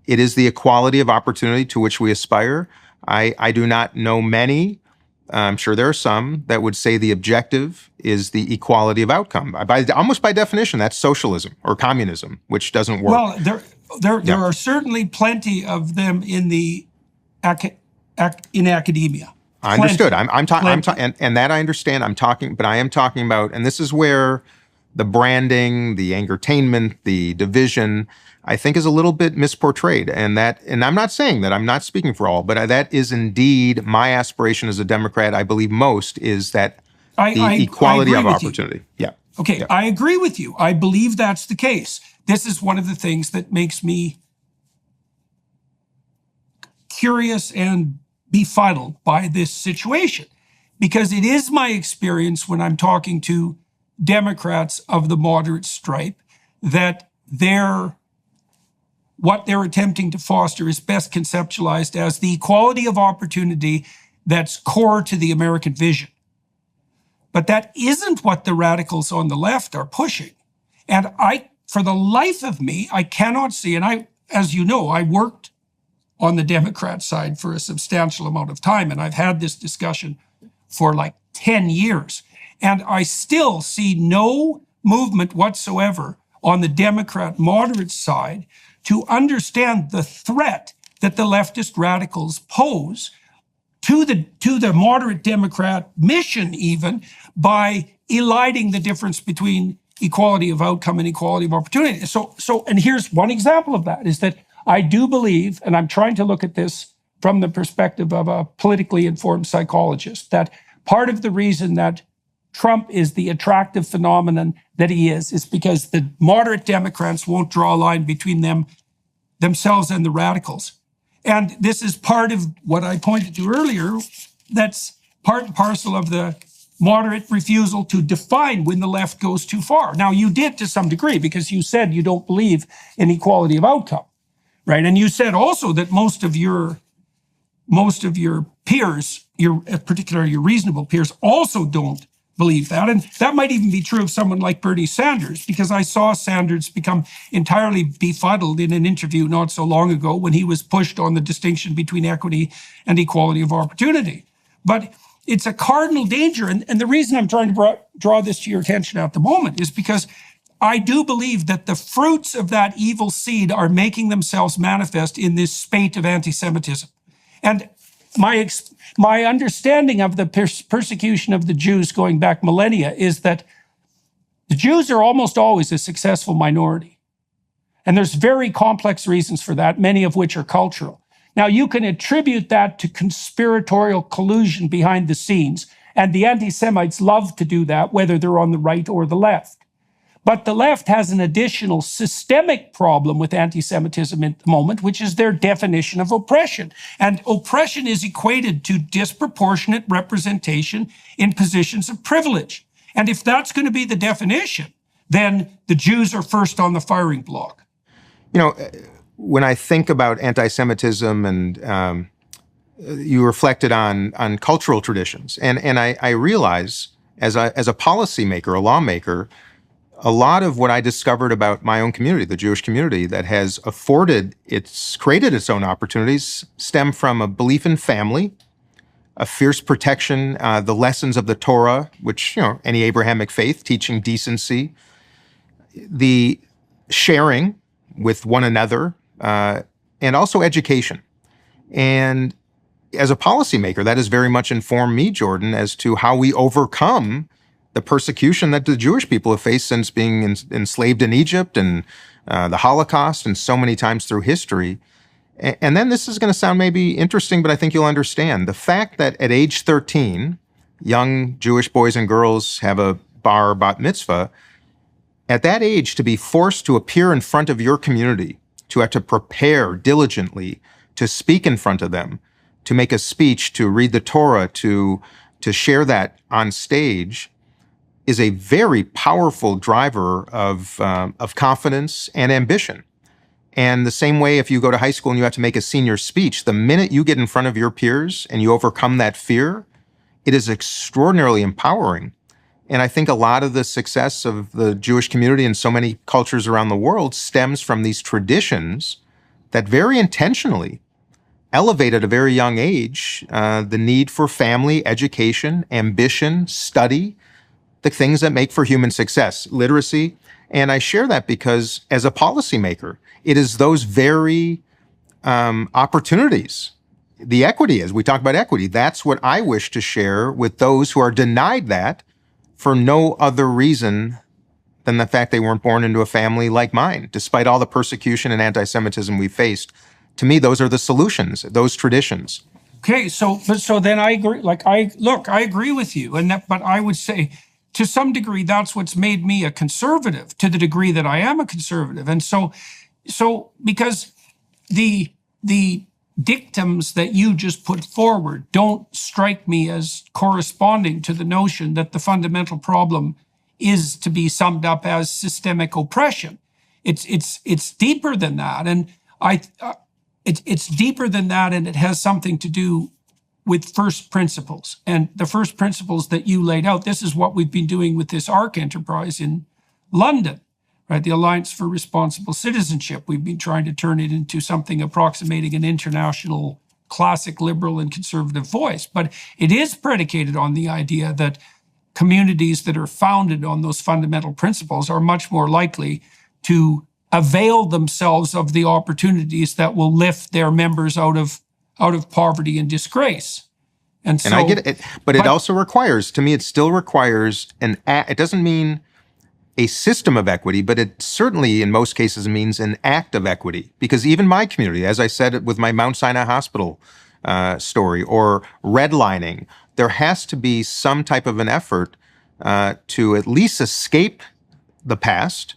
It is the equality of opportunity to which we aspire. I do not know many, I'm sure there are some, that would say the objective is the equality of outcome. Almost by definition, that's socialism or communism, which doesn't work. Well, there are certainly plenty of them in the in academia. I understood. I'm talking, and that I understand. But I am talking about, and this is where the branding, the entertainment, the division, I think is a little bit misportrayed. And I'm not saying that, I'm not speaking for all, but that is indeed my aspiration as a Democrat. I believe most is that the equality of opportunity. Yeah. Okay, yeah. I agree with you. I believe that's the case. This is one of the things that makes me curious and befuddled by this situation, because it is my experience when I'm talking to Democrats of the moderate stripe that what they're attempting to foster is best conceptualized as the equality of opportunity that's core to the American vision. But that isn't what the radicals on the left are pushing. And for the life of me, I cannot see, and as you know, I worked on the Democrat side for a substantial amount of time, and I've had this discussion for like 10 years. And I still see no movement whatsoever on the Democrat moderate side to understand the threat that the leftist radicals pose to the moderate Democrat mission, even by eliding the difference between equality of outcome and equality of opportunity. And here's one example of that, is that I do believe, and I'm trying to look at this from the perspective of a politically informed psychologist, that part of the reason that Trump is the attractive phenomenon that he is because the moderate Democrats won't draw a line between themselves and the radicals. And this is part of what I pointed to earlier, that's part and parcel of the moderate refusal to define when the left goes too far. Now, you did to some degree, because you said you don't believe in equality of outcome, right? And you said also that most of your peers, particularly your reasonable peers, also don't believe that. And that might even be true of someone like Bernie Sanders, because I saw Sanders become entirely befuddled in an interview not so long ago when he was pushed on the distinction between equity and equality of opportunity. But it's a cardinal danger. And the reason I'm trying to draw this to your attention at the moment is because I do believe that the fruits of that evil seed are making themselves manifest in this spate of anti-Semitism. And my understanding of the persecution of the Jews going back millennia is that the Jews are almost always a successful minority. And there's very complex reasons for that, many of which are cultural. Now, you can attribute that to conspiratorial collusion behind the scenes, and the anti-Semites love to do that, whether they're on the right or the left. But the left has an additional systemic problem with anti-Semitism at the moment, which is their definition of oppression. And oppression is equated to disproportionate representation in positions of privilege. And if that's going to be the definition, then the Jews are first on the firing block. You know, when I think about anti-Semitism and you reflected on cultural traditions, and I realize as a policymaker, a lawmaker, a lot of what I discovered about my own community, the Jewish community, that has created its own opportunities, stem from a belief in family, a fierce protection, the lessons of the Torah, which, any Abrahamic faith, teaching decency, the sharing with one another, and also education. And as a policymaker, that has very much informed me, Jordan, as to how we overcome the persecution that the Jewish people have faced since being enslaved in Egypt and the Holocaust and so many times through history. And then this is going to sound maybe interesting, but I think you'll understand. The fact that at age 13, young Jewish boys and girls have a bat mitzvah, at that age, to be forced to appear in front of your community, to have to prepare diligently, to speak in front of them, to make a speech, to read the Torah, to share that on stage, is a very powerful driver of confidence and ambition. And the same way, if you go to high school and you have to make a senior speech, the minute you get in front of your peers and you overcome that fear, it is extraordinarily empowering. And I think a lot of the success of the Jewish community in so many cultures around the world stems from these traditions that very intentionally elevate at a very young age the need for family, education, ambition, study, the things that make for human success, literacy. And I share that because as a policymaker, it is those very opportunities. The equity is, we talk about equity. That's what I wish to share with those who are denied that for no other reason than the fact they weren't born into a family like mine, despite all the persecution and anti-Semitism we faced. To me, those are the solutions, those traditions. Okay, so then I agree. I agree with you, but I would say, to some degree, that's what's made me a conservative, to the degree that I am a conservative. And so because the dictums that you just put forward don't strike me as corresponding to the notion that the fundamental problem is to be summed up as systemic oppression. It's deeper than that, and it's deeper than that, and it has something to do with first principles. And the first principles that you laid out, this is what we've been doing with this ARC enterprise in London, right? The Alliance for Responsible Citizenship. We've been trying to turn it into something approximating an international classic liberal and conservative voice. But it is predicated on the idea that communities that are founded on those fundamental principles are much more likely to avail themselves of the opportunities that will lift their members out of poverty and disgrace. And I get it, but it also requires, to me, it still requires it doesn't mean a system of equity, but it certainly in most cases means an act of equity. Because even my community, as I said with my Mount Sinai Hospital story, or redlining, there has to be some type of an effort to at least escape the past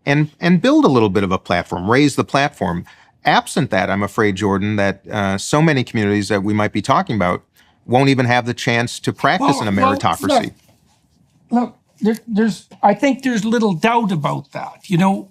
and build a little bit of a platform, raise the platform. Absent that, I'm afraid, Jordan, that so many communities that we might be talking about won't even have the chance to practice in a meritocracy. Look, I think there's little doubt about that.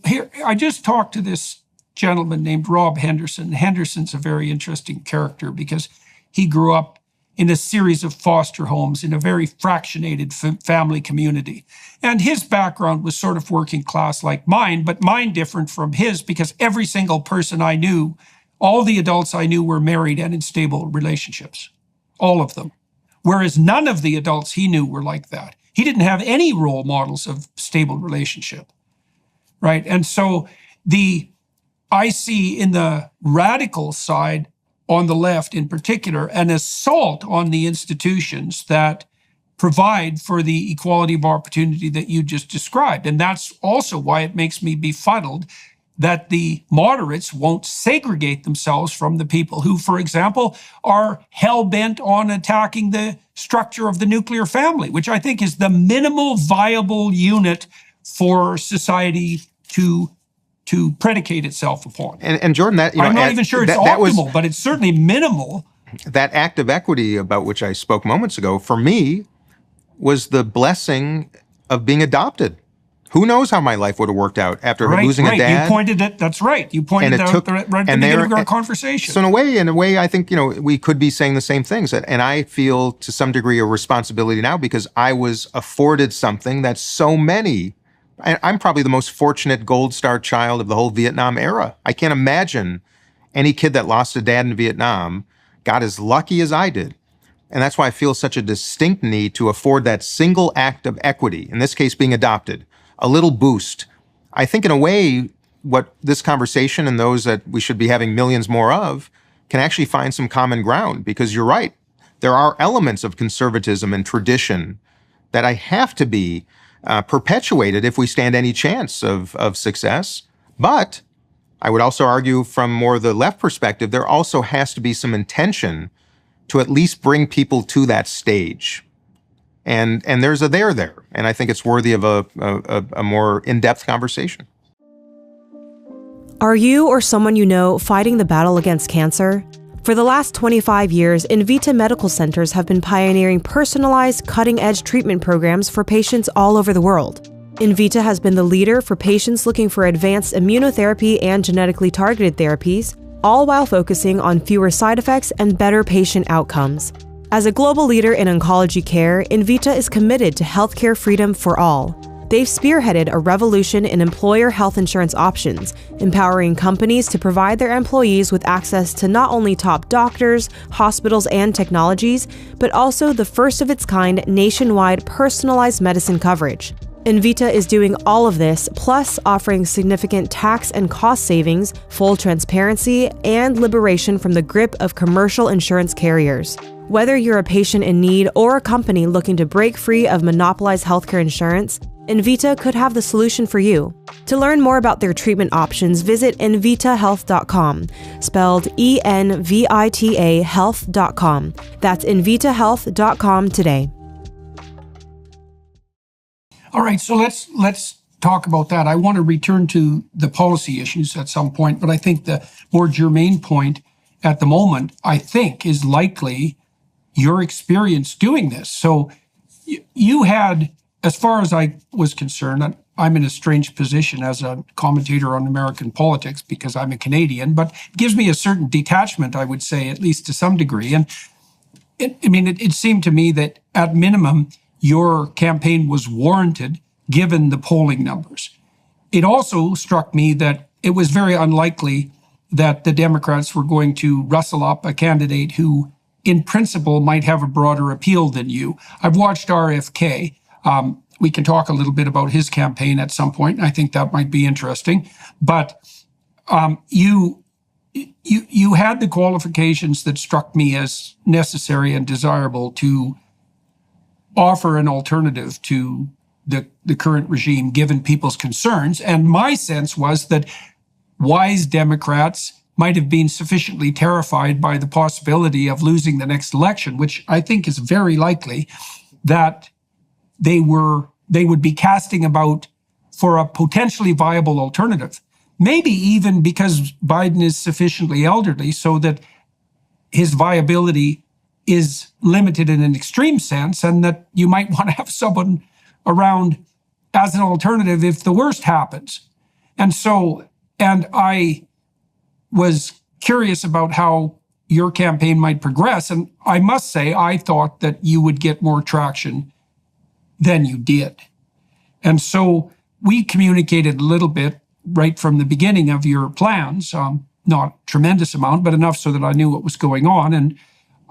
Here, I just talked to this gentleman named Rob Henderson. Henderson's a very interesting character because he grew up in a series of foster homes in a very fractionated family community. And his background was sort of working class like mine, but mine different from his because every single person I knew, all the adults I knew were married and in stable relationships. All of them. Whereas none of the adults he knew were like that. He didn't have any role models of stable relationship, right? And so I see in the radical side, on the left in particular, an assault on the institutions that provide for the equality of opportunity that you just described. And that's also why it makes me befuddled that the moderates won't segregate themselves from the people who, for example, are hell-bent on attacking the structure of the nuclear family, which I think is the minimal viable unit for society to predicate itself upon. And Jordan, that I'm not even sure it's optimal, but it's certainly minimal. That act of equity about which I spoke moments ago, for me, was the blessing of being adopted. Who knows how my life would have worked out after losing a dad? You pointed it. That's right. You pointed it out right at the beginning of our conversation. So in a way, I think we could be saying the same things. And I feel to some degree a responsibility now because I was afforded something that so many. I'm probably the most fortunate Gold Star child of the whole Vietnam era. I can't imagine any kid that lost a dad in Vietnam got as lucky as I did. And that's why I feel such a distinct need to afford that single act of equity, in this case being adopted, a little boost. I think in a way, what this conversation and those that we should be having millions more of can actually find some common ground, because you're right. There are elements of conservatism and tradition that I have to be perpetuated if we stand any chance of success. But I would also argue from more the left perspective, there also has to be some intention to at least bring people to that stage. And there's a there. And I think it's worthy of a more in-depth conversation. Are you or someone you know fighting the battle against cancer? For the last 25 years, Invita medical centers have been pioneering personalized, cutting-edge treatment programs for patients all over the world. Invita has been the leader for patients looking for advanced immunotherapy and genetically targeted therapies, all while focusing on fewer side effects and better patient outcomes. As a global leader in oncology care, Invita is committed to healthcare freedom for all. They've spearheaded a revolution in employer health insurance options, empowering companies to provide their employees with access to not only top doctors, hospitals, and technologies, but also the first of its kind nationwide personalized medicine coverage. Invita is doing all of this, plus offering significant tax and cost savings, full transparency, and liberation from the grip of commercial insurance carriers. Whether you're a patient in need or a company looking to break free of monopolized healthcare insurance, Invita could have the solution for you. To learn more about their treatment options, visit invitahealth.com, spelled ENVITA health.com. That's invitahealth.com today. All right, so let's talk about that. I want to return to the policy issues at some point, but I think the more germane point at the moment, I think, is likely your experience doing this. So you had, as far as I was concerned, I'm in a strange position as a commentator on American politics because I'm a Canadian, but it gives me a certain detachment, I would say, at least to some degree. And it seemed to me that at minimum, your campaign was warranted given the polling numbers. It also struck me that it was very unlikely that the Democrats were going to rustle up a candidate who, in principle, might have a broader appeal than you. I've watched RFK. We can talk a little bit about his campaign at some point, and I think that might be interesting. But you had the qualifications that struck me as necessary and desirable to offer an alternative to the current regime, given people's concerns. And my sense was that wise Democrats might have been sufficiently terrified by the possibility of losing the next election, which I think is very likely, that they would be casting about for a potentially viable alternative. Maybe even because Biden is sufficiently elderly so that his viability is limited in an extreme sense, and that you might want to have someone around as an alternative if the worst happens. And I was curious about how your campaign might progress. And I must say, I thought that you would get more traction than you did. And so we communicated a little bit right from the beginning of your plans, not a tremendous amount, but enough so that I knew what was going on. And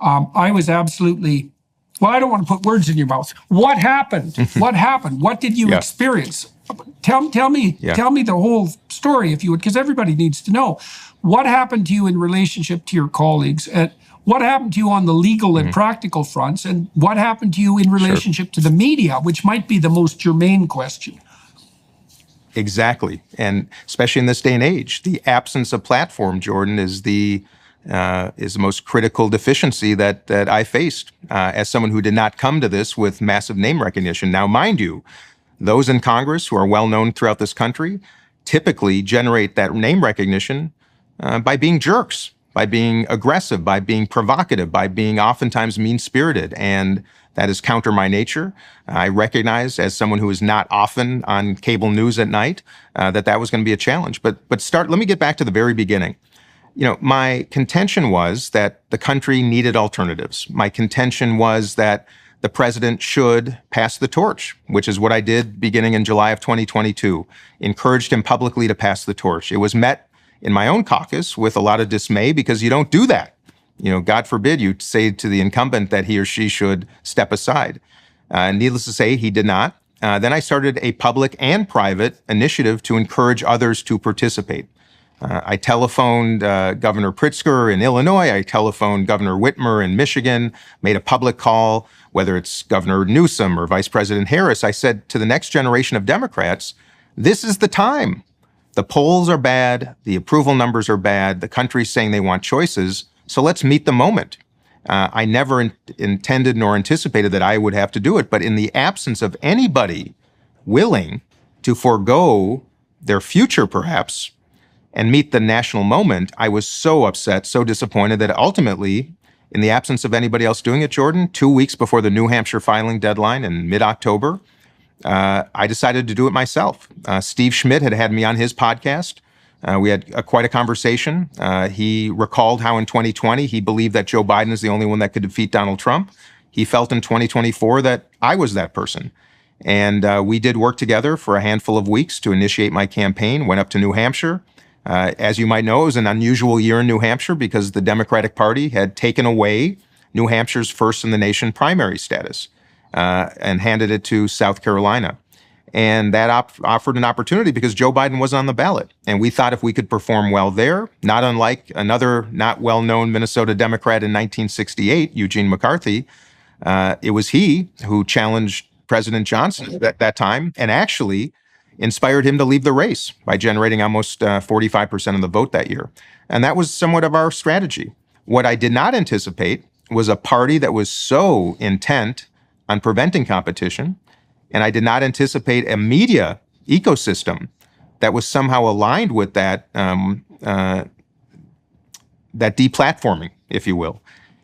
I was absolutely, well, I don't want to put words in your mouth. What happened? What happened? What did you experience? Tell me the whole story, if you would, because everybody needs to know. What happened to you in relationship to your colleagues? And what happened to you on the legal and practical fronts? And what happened to you in relationship to the media, which might be the most germane question? Exactly. And especially in this day and age, the absence of platform, Jordan, is the most critical deficiency that I faced as someone who did not come to this with massive name recognition. Now, mind you, those in Congress who are well known throughout this country typically generate that name recognition by being jerks, by being aggressive, by being provocative, by being oftentimes mean-spirited. And that is counter my nature. I recognize, as someone who is not often on cable news at night, that was going to be a challenge. But let me get back to the very beginning. My contention was that the country needed alternatives. My contention was that the president should pass the torch, which is what I did beginning in July of 2022, encouraged him publicly to pass the torch. It was met in my own caucus with a lot of dismay because you don't do that. God forbid you say to the incumbent that he or she should step aside. Needless to say, he did not. Then I started a public and private initiative to encourage others to participate. I telephoned Governor Pritzker in Illinois. I telephoned Governor Whitmer in Michigan, made a public call, whether it's Governor Newsom or Vice President Harris. I said to the next generation of Democrats, this is the time. The polls are bad. The approval numbers are bad. The country's saying they want choices. So let's meet the moment. I never intended nor anticipated that I would have to do it. But in the absence of anybody willing to forego their future, perhaps, and meet the national moment, I was so upset, so disappointed that ultimately, in the absence of anybody else doing it, Jordan, 2 weeks before the New Hampshire filing deadline in mid-October, I decided to do it myself. Steve Schmidt had me on his podcast. We had quite a conversation. He recalled how in 2020, he believed that Joe Biden is the only one that could defeat Donald Trump. He felt in 2024 that I was that person. And we did work together for a handful of weeks to initiate my campaign, went up to New Hampshire. As you might know, it was an unusual year in New Hampshire because the Democratic Party had taken away New Hampshire's first in the nation primary status and handed it to South Carolina. And that offered an opportunity because Joe Biden wasn't on the ballot. And we thought if we could perform well there, not unlike another not well-known Minnesota Democrat in 1968, Eugene McCarthy, it was he who challenged President Johnson at that time and actually inspired him to leave the race by generating almost 45% of the vote that year. And that was somewhat of our strategy. What I did not anticipate was a party that was so intent on preventing competition, and I did not anticipate a media ecosystem that was somehow aligned with that deplatforming, if you will.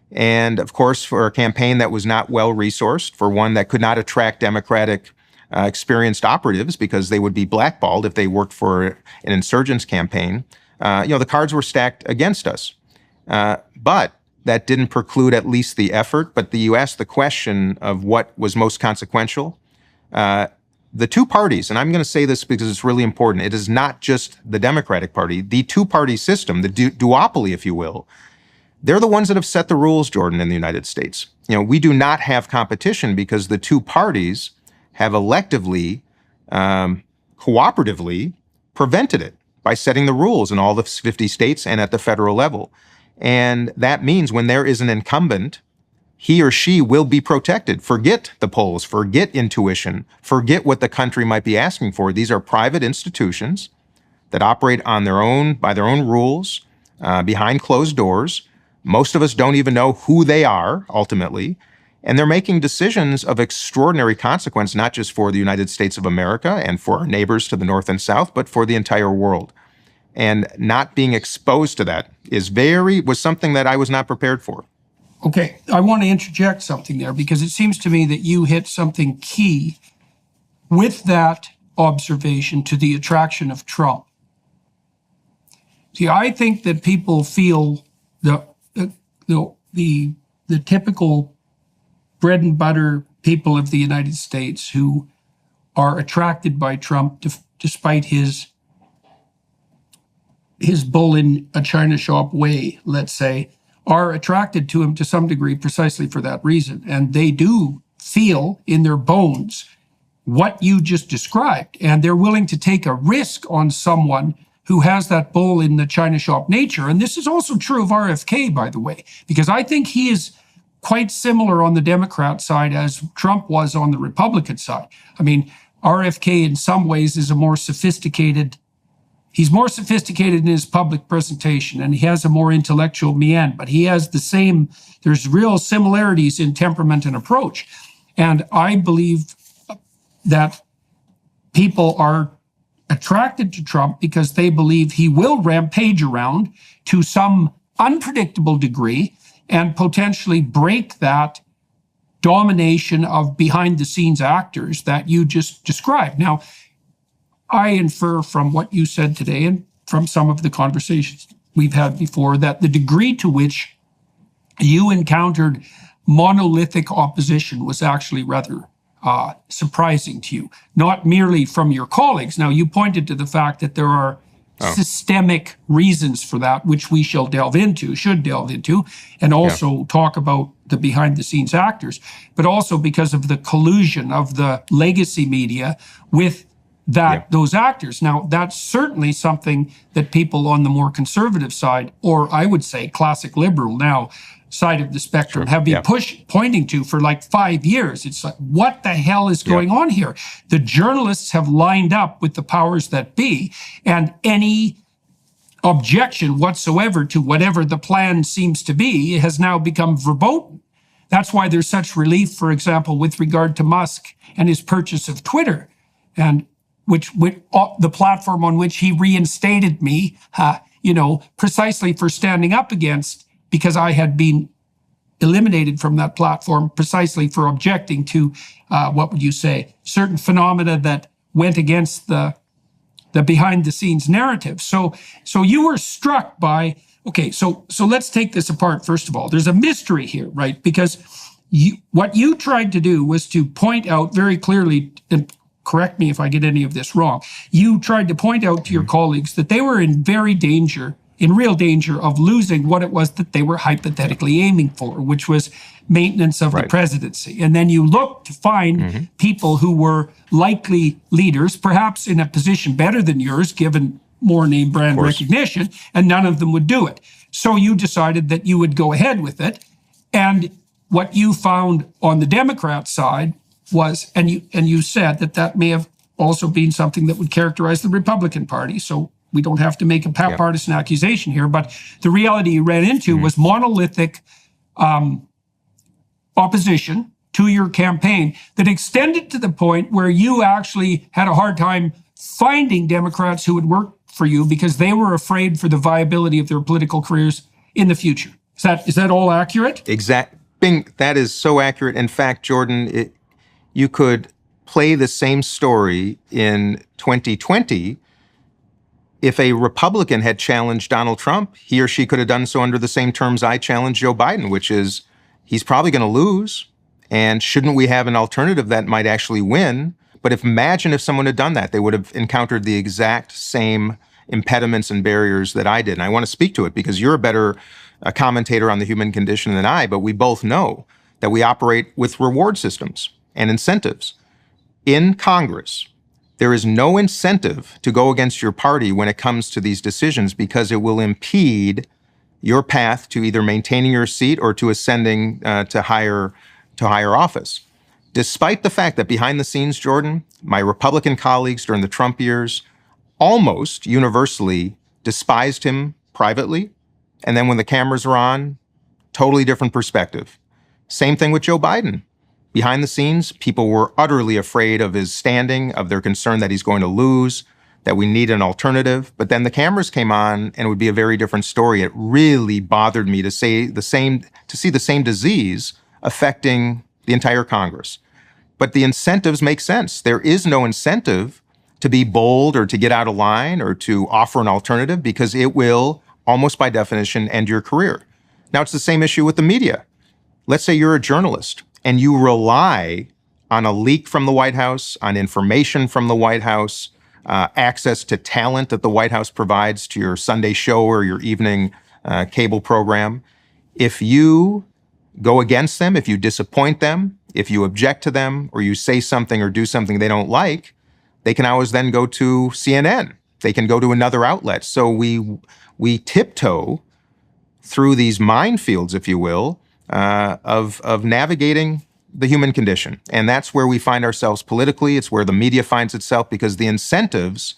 And of course, for a campaign that was not well resourced, for one that could not attract Democratic experienced operatives because they would be blackballed if they worked for an insurgents campaign, the cards were stacked against us. But that didn't preclude at least the effort. But you asked the question of what was most consequential. The two parties, and I'm going to say this because it's really important, it is not just the Democratic Party, the two-party system, the duopoly, if you will, they're the ones that have set the rules, Jordan, in the United States. We do not have competition because the two parties have electively, cooperatively prevented it by setting the rules in all the 50 states and at the federal level. And that means when there is an incumbent, he or she will be protected. Forget the polls, forget intuition, forget what the country might be asking for. These are private institutions that operate on by their own rules, behind closed doors. Most of us don't even know who they are ultimately. And they're making decisions of extraordinary consequence, not just for the United States of America and for our neighbors to the north and south, but for the entire world. And not being exposed to that was something that I was not prepared for. Okay, I want to interject something there because it seems to me that you hit something key with that observation to the attraction of Trump. See, I think that people feel the typical bread and butter people of the United States who are attracted by Trump despite his bull in a china shop way, let's say, are attracted to him to some degree precisely for that reason. And they do feel in their bones what you just described. And they're willing to take a risk on someone who has that bull in the china shop nature. And this is also true of RFK, by the way, because I think he is quite similar on the Democrat side as Trump was on the Republican side. I mean, RFK in some ways is he's more sophisticated in his public presentation, and he has a more intellectual mien, but he has there's real similarities in temperament and approach. And I believe that people are attracted to Trump because they believe he will rampage around to some unpredictable degree and potentially break that domination of behind-the-scenes actors that you just described. Now, I infer from what you said today and from some of the conversations we've had before that the degree to which you encountered monolithic opposition was actually rather surprising to you, not merely from your colleagues. Now, you pointed to the fact that there are systemic reasons for that, which we should delve into, and also talk about the behind-the-scenes actors, but also because of the collusion of the legacy media with those actors. Now, that's certainly something that people on the more conservative side, or I would say classic liberal now, side of the spectrum have been pointing to for like 5 years. It's like, what the hell is going on here? The journalists have lined up with the powers that be, and any objection whatsoever to whatever the plan seems to be has now become verboten. That's why there's such relief, for example, with regard to Musk and his purchase of Twitter, and which the platform on which he reinstated me, precisely for standing up against, because I had been eliminated from that platform precisely for objecting to, certain phenomena that went against the behind-the-scenes narrative. So you were struck by, so let's take this apart first of all. There's a mystery here, right? Because what you tried to do was to point out very clearly, and correct me if I get any of this wrong, you tried to point out to your colleagues that they were in real danger of losing what it was that they were hypothetically aiming for, which was maintenance of the presidency. And then you looked to find people who were likely leaders, perhaps in a position better than yours, given more name brand recognition, and none of them would do it. So you decided that you would go ahead with it. And what you found on the Democrat side was, and you said that may have also been something that would characterize the Republican Party. So we don't have to make a partisan accusation here, but the reality you ran into was monolithic opposition to your campaign that extended to the point where you actually had a hard time finding Democrats who would work for you because they were afraid for the viability of their political careers in the future. Is that all accurate? Bing, that is so accurate. In fact, Jordan, you could play the same story in 2020. If a Republican had challenged Donald Trump, he or she could have done so under the same terms I challenged Joe Biden, which is he's probably going to lose. And shouldn't we have an alternative that might actually win? But imagine if someone had done that, they would have encountered the exact same impediments and barriers that I did. And I want to speak to it because you're a better commentator on the human condition than I, but we both know that we operate with reward systems and incentives. In Congress, there is no incentive to go against your party when it comes to these decisions because it will impede your path to either maintaining your seat or to ascending to higher office. Despite the fact that behind the scenes, Jordan, my Republican colleagues during the Trump years almost universally despised him privately. And then when the cameras are on, totally different perspective. Same thing with Joe Biden. Behind the scenes, people were utterly afraid of his standing, of their concern that he's going to lose, that we need an alternative. But then the cameras came on and it would be a very different story. It really bothered me to see the same disease affecting the entire Congress. But the incentives make sense. There is no incentive to be bold or to get out of line or to offer an alternative because it will, almost by definition, end your career. Now, it's the same issue with the media. Let's say you're a journalist and you rely on a leak from the White House, on information from the White House, access to talent that the White House provides to your Sunday show or your evening cable program. If you go against them, if you disappoint them, if you object to them, or you say something or do something they don't like, they can always then go to CNN. They can go to another outlet. So we tiptoe through these minefields, if you will, of navigating the human condition. And that's where we find ourselves politically. It's where the media finds itself, because the incentives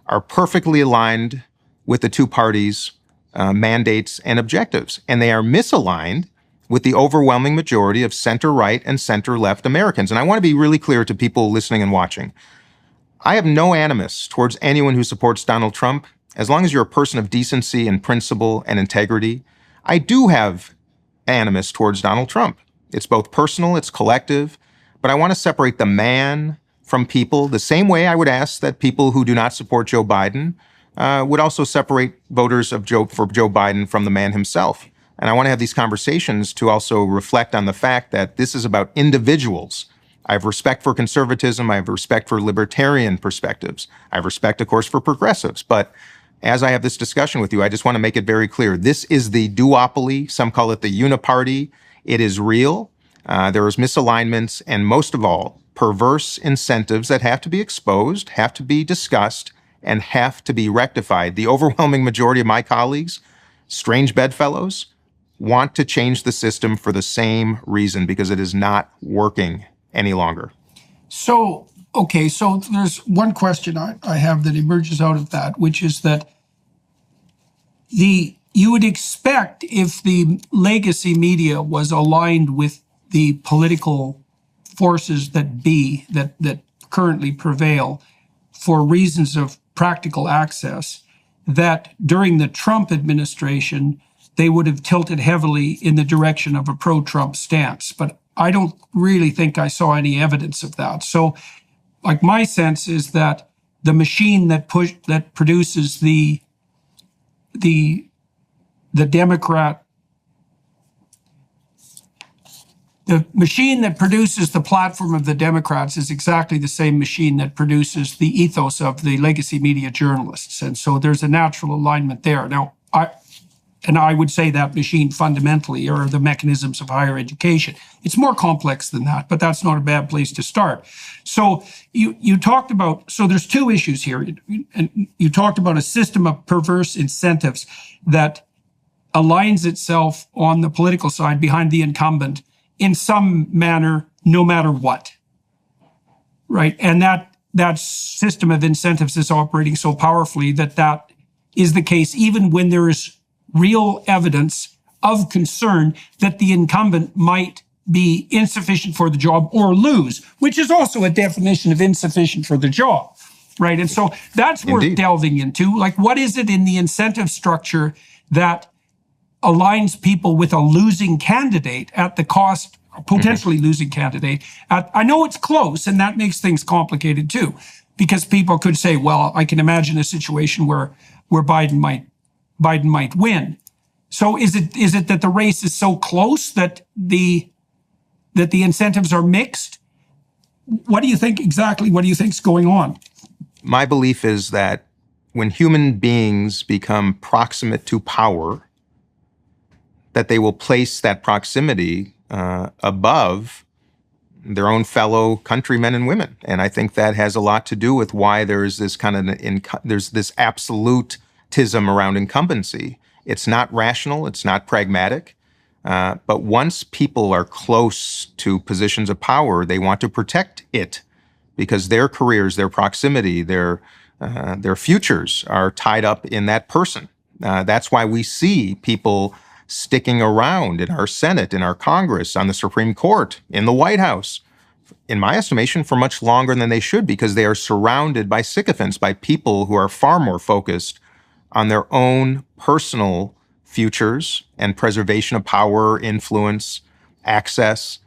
are perfectly aligned with the two parties' mandates and objectives. And they are misaligned with the overwhelming majority of center-right and center-left Americans. And I want to be really clear to people listening and watching. I have no animus towards anyone who supports Donald Trump, as long as you're a person of decency and principle and integrity. I do have animus towards Donald Trump. It's both personal, it's collective, but I want to separate the man from people the same way I would ask that people who do not support Joe Biden would also separate voters for Joe Biden from the man himself. And I want to have these conversations to also reflect on the fact that this is about individuals. I have respect for conservatism. I have respect for libertarian perspectives. I have respect, of course, for progressives. But as I have this discussion with you, I just want to make it very clear. This is the duopoly. Some call it the uniparty. It is real. There is misalignments, and most of all, perverse incentives that have to be exposed, have to be discussed, and have to be rectified. The overwhelming majority of my colleagues, strange bedfellows, want to change the system for the same reason, because it is not working any longer. So, okay, so there's one question I have that emerges out of that, which is that you would expect, if the legacy media was aligned with the political forces that currently prevail for reasons of practical access, that during the Trump administration, they would have tilted heavily in the direction of a pro-Trump stance. But I don't really think I saw any evidence of that. So, like, my sense is that the machine that produces the Democrat, the machine that produces the platform of the Democrats is exactly the same machine that produces the ethos of the legacy media journalists. And so there's a natural alignment there. Now, I would say that machine fundamentally are the mechanisms of higher education. It's more complex than that, but that's not a bad place to start. So you talked about, so there's two issues here. And you talked about a system of perverse incentives that aligns itself on the political side behind the incumbent in some manner, no matter what, right? And that system of incentives is operating so powerfully that is the case even when there is real evidence of concern that the incumbent might be insufficient for the job or lose, which is also a definition of insufficient for the job, right? And so that's worth delving into. Like, what is it in the incentive structure that aligns people with a losing candidate at the cost, potentially losing candidate? I know it's close, and that makes things complicated too, because people could say, well, I can imagine a situation where Biden might win. So is it that the race is so close that the incentives are mixed? What do you think exactly? What do you think's going on? My belief is that when human beings become proximate to power, that they will place that proximity above their own fellow countrymen and women. And I think that has a lot to do with why there's this there's this absolutism around incumbency. It's not rational, it's not pragmatic. But once people are close to positions of power, they want to protect it because their careers, their proximity, their futures are tied up in that person. That's why we see people sticking around in our Senate, in our Congress, on the Supreme Court, in the White House, in my estimation, for much longer than they should, because they are surrounded by sycophants, by people who are far more focused on their own personal futures and preservation of power, influence, access,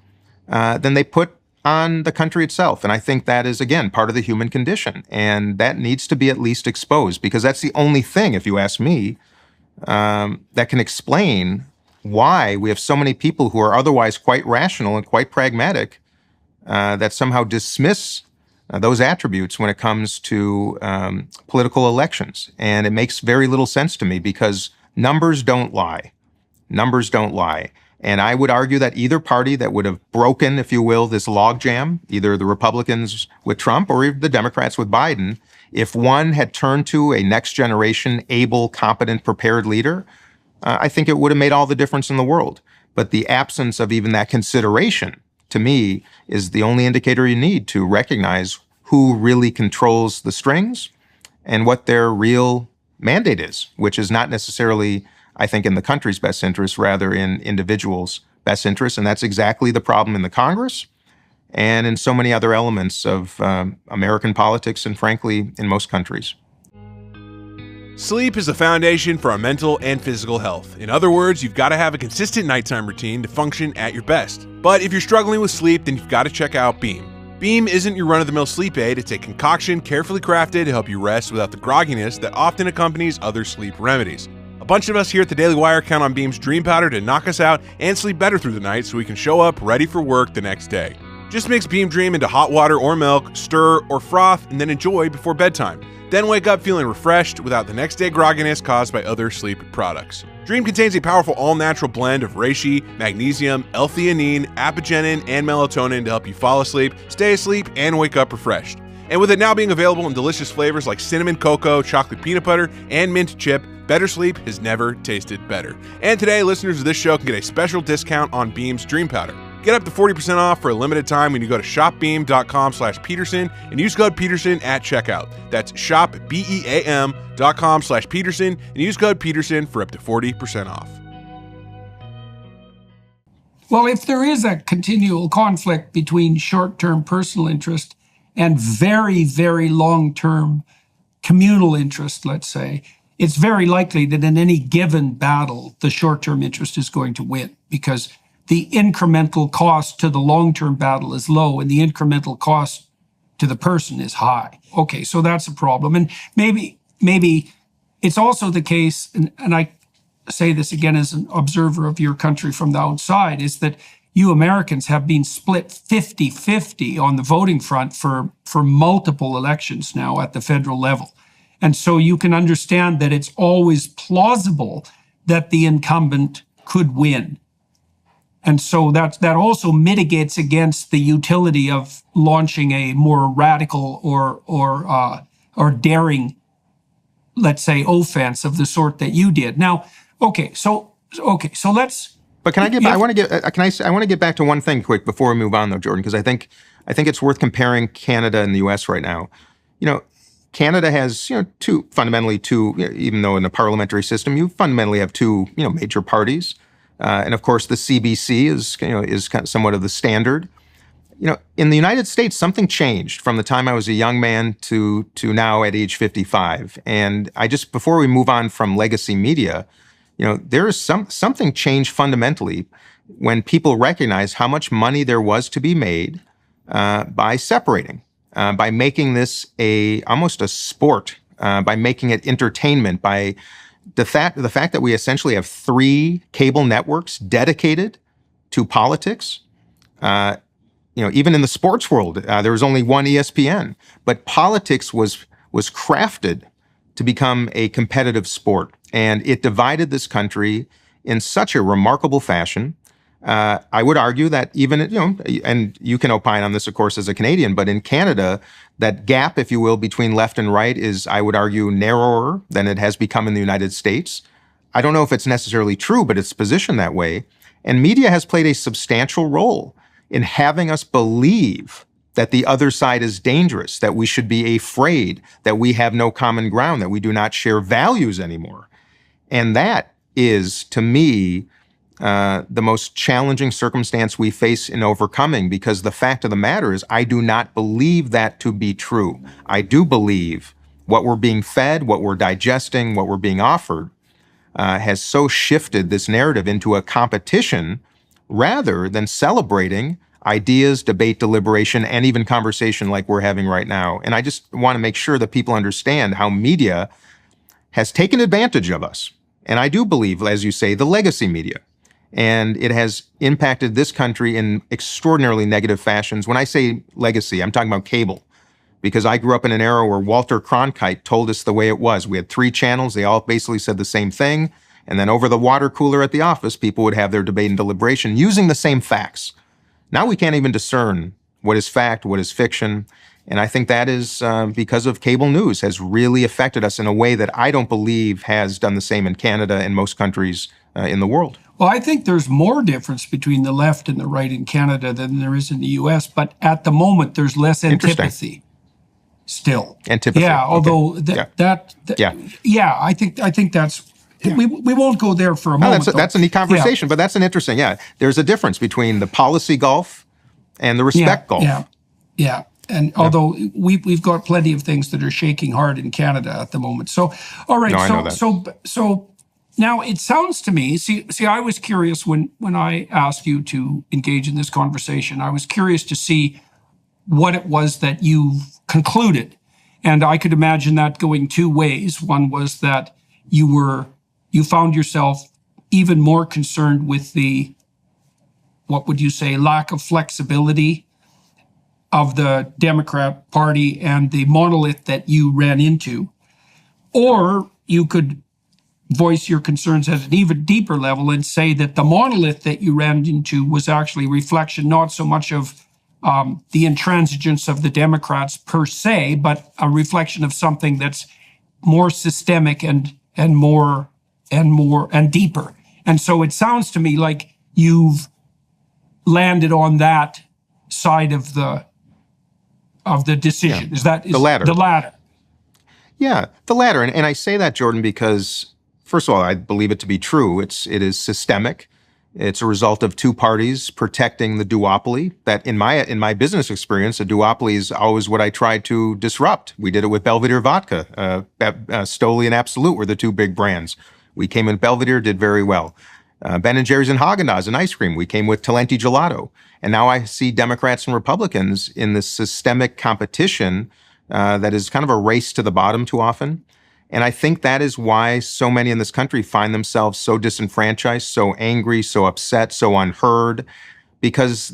than they put on the country itself. And I think that is, again, part of the human condition. And that needs to be at least exposed, because that's the only thing, if you ask me, that can explain why we have so many people who are otherwise quite rational and quite pragmatic that somehow dismiss those attributes when it comes to political elections. And it makes very little sense to me, because numbers don't lie. Numbers don't lie. And I would argue that either party that would have broken, if you will, this logjam, either the Republicans with Trump or even the Democrats with Biden, if one had turned to a next generation, able, competent, prepared leader, I think it would have made all the difference in the world. But the absence of even that consideration to me, is the only indicator you need to recognize who really controls the strings and what their real mandate is, which is not necessarily, I think, in the country's best interest, rather in individuals' best interest. And that's exactly the problem in the Congress and in so many other elements of American politics and, frankly, in most countries. Sleep is the foundation for our mental and physical health. In other words, you've got to have a consistent nighttime routine to function at your best. But if you're struggling with sleep, then you've got to check out Beam. Beam isn't your run-of-the-mill sleep aid. It's a concoction carefully crafted to help you rest without the grogginess that often accompanies other sleep remedies. A bunch of us here at the Daily Wire count on Beam's Dream Powder to knock us out and sleep better through the night so we can show up ready for work the next day. Just mix Beam Dream into hot water or milk, stir or froth, and then enjoy before bedtime. Then wake up feeling refreshed without the next day grogginess caused by other sleep products. Dream contains a powerful all-natural blend of reishi, magnesium, L-theanine, apigenin, and melatonin to help you fall asleep, stay asleep, and wake up refreshed. And with it now being available in delicious flavors like cinnamon cocoa, chocolate peanut butter, and mint chip, better sleep has never tasted better. And today, listeners of this show can get a special discount on Beam's Dream Powder. Get up to 40% off for a limited time when you go to shopbeam.com/Peterson and use code Peterson at checkout. That's shopbeam.com/Peterson and use code Peterson for up to 40% off. Well, if there is a continual conflict between short-term personal interest and very, very long-term communal interest, let's say, it's very likely that in any given battle, the short-term interest is going to win because the incremental cost to the long-term battle is low and the incremental cost to the person is high. Okay, so that's a problem. And maybe it's also the case, and I say this again as an observer of your country from the outside, is that you Americans have been split 50-50 on the voting front for multiple elections now at the federal level. And so you can understand that it's always plausible that the incumbent could win. And so that also mitigates against the utility of launching a more radical or daring, let's say, offense of the sort that you did. Now, so let's. But can I get? I want to get back to one thing quick before we move on, though, Jordan, because I think it's worth comparing Canada and the U.S. right now. Canada has fundamentally two, even though in a parliamentary system you fundamentally have two major parties. And of course, the CBC is kind of somewhat of the standard. In the United States, something changed from the time I was a young man to now at age 55. And before we move on from legacy media, there is something changed fundamentally when people recognize how much money there was to be made by separating, by making this almost a sport, by making it entertainment, by the fact that we essentially have 3 cable networks dedicated to politics. Even in the sports world, there was only one ESPN, but politics was crafted to become a competitive sport, and it divided this country in such a remarkable fashion. I would argue that even, and you can opine on this, of course, as a Canadian, but in Canada, that gap, if you will, between left and right is, I would argue, narrower than it has become in the United States. I don't know if it's necessarily true, but it's positioned that way. And media has played a substantial role in having us believe that the other side is dangerous, that we should be afraid, that we have no common ground, that we do not share values anymore. And that is, to me, the most challenging circumstance we face in overcoming, because the fact of the matter is I do not believe that to be true. I do believe what we're being fed, what we're digesting, what we're being offered has so shifted this narrative into a competition rather than celebrating ideas, debate, deliberation, and even conversation like we're having right now. And I just want to make sure that people understand how media has taken advantage of us. And I do believe, as you say, the legacy media. And it has impacted this country in extraordinarily negative fashions. When I say legacy, I'm talking about cable, because I grew up in an era where Walter Cronkite told us the way it was. We had 3 channels. They all basically said the same thing. And then over the water cooler at the office, people would have their debate and deliberation using the same facts. Now we can't even discern what is fact, what is fiction. And I think that is because of cable news has really affected us in a way that I don't believe has done the same in Canada and most countries in the world. Well, I think there's more difference between the left and the right in Canada than there is in the U.S., but at the moment, there's less antipathy still. Antipathy. Yeah, although Yeah. I think that's... We won't go there for a moment. That's a neat conversation, but that's an interesting, there's a difference between the policy gulf and the respect gulf. Yeah. And although we've got plenty of things that are shaking hard in Canada at the moment. So, all right. No, I know that. So now it sounds to me, see, I was curious when I asked you to engage in this conversation, I was curious to see what it was that you concluded. And I could imagine that going two ways. One was that you found yourself even more concerned with the, what would you say, lack of flexibility of the Democrat Party and the monolith that you ran into. Or you could voice your concerns at an even deeper level and say that the monolith that you ran into was actually a reflection not so much of the intransigence of the Democrats per se, but a reflection of something that's more systemic and deeper. And so it sounds to me like you've landed on that side of the decision. Yeah. Is that the latter? The latter. Yeah, the latter. And I say that, Jordan, because first of all, I believe it to be true. It is systemic. It's a result of two parties protecting the duopoly. That in my business experience, a duopoly is always what I try to disrupt. We did it with Belvedere vodka. Stoli and Absolute were the two big brands. We came in Belvedere, did very well. Ben & Jerry's and Haagen-Dazs and ice cream. We came with Talenti Gelato. And now I see Democrats and Republicans in this systemic competition that is kind of a race to the bottom too often. And I think that is why so many in this country find themselves so disenfranchised, so angry, so upset, so unheard, because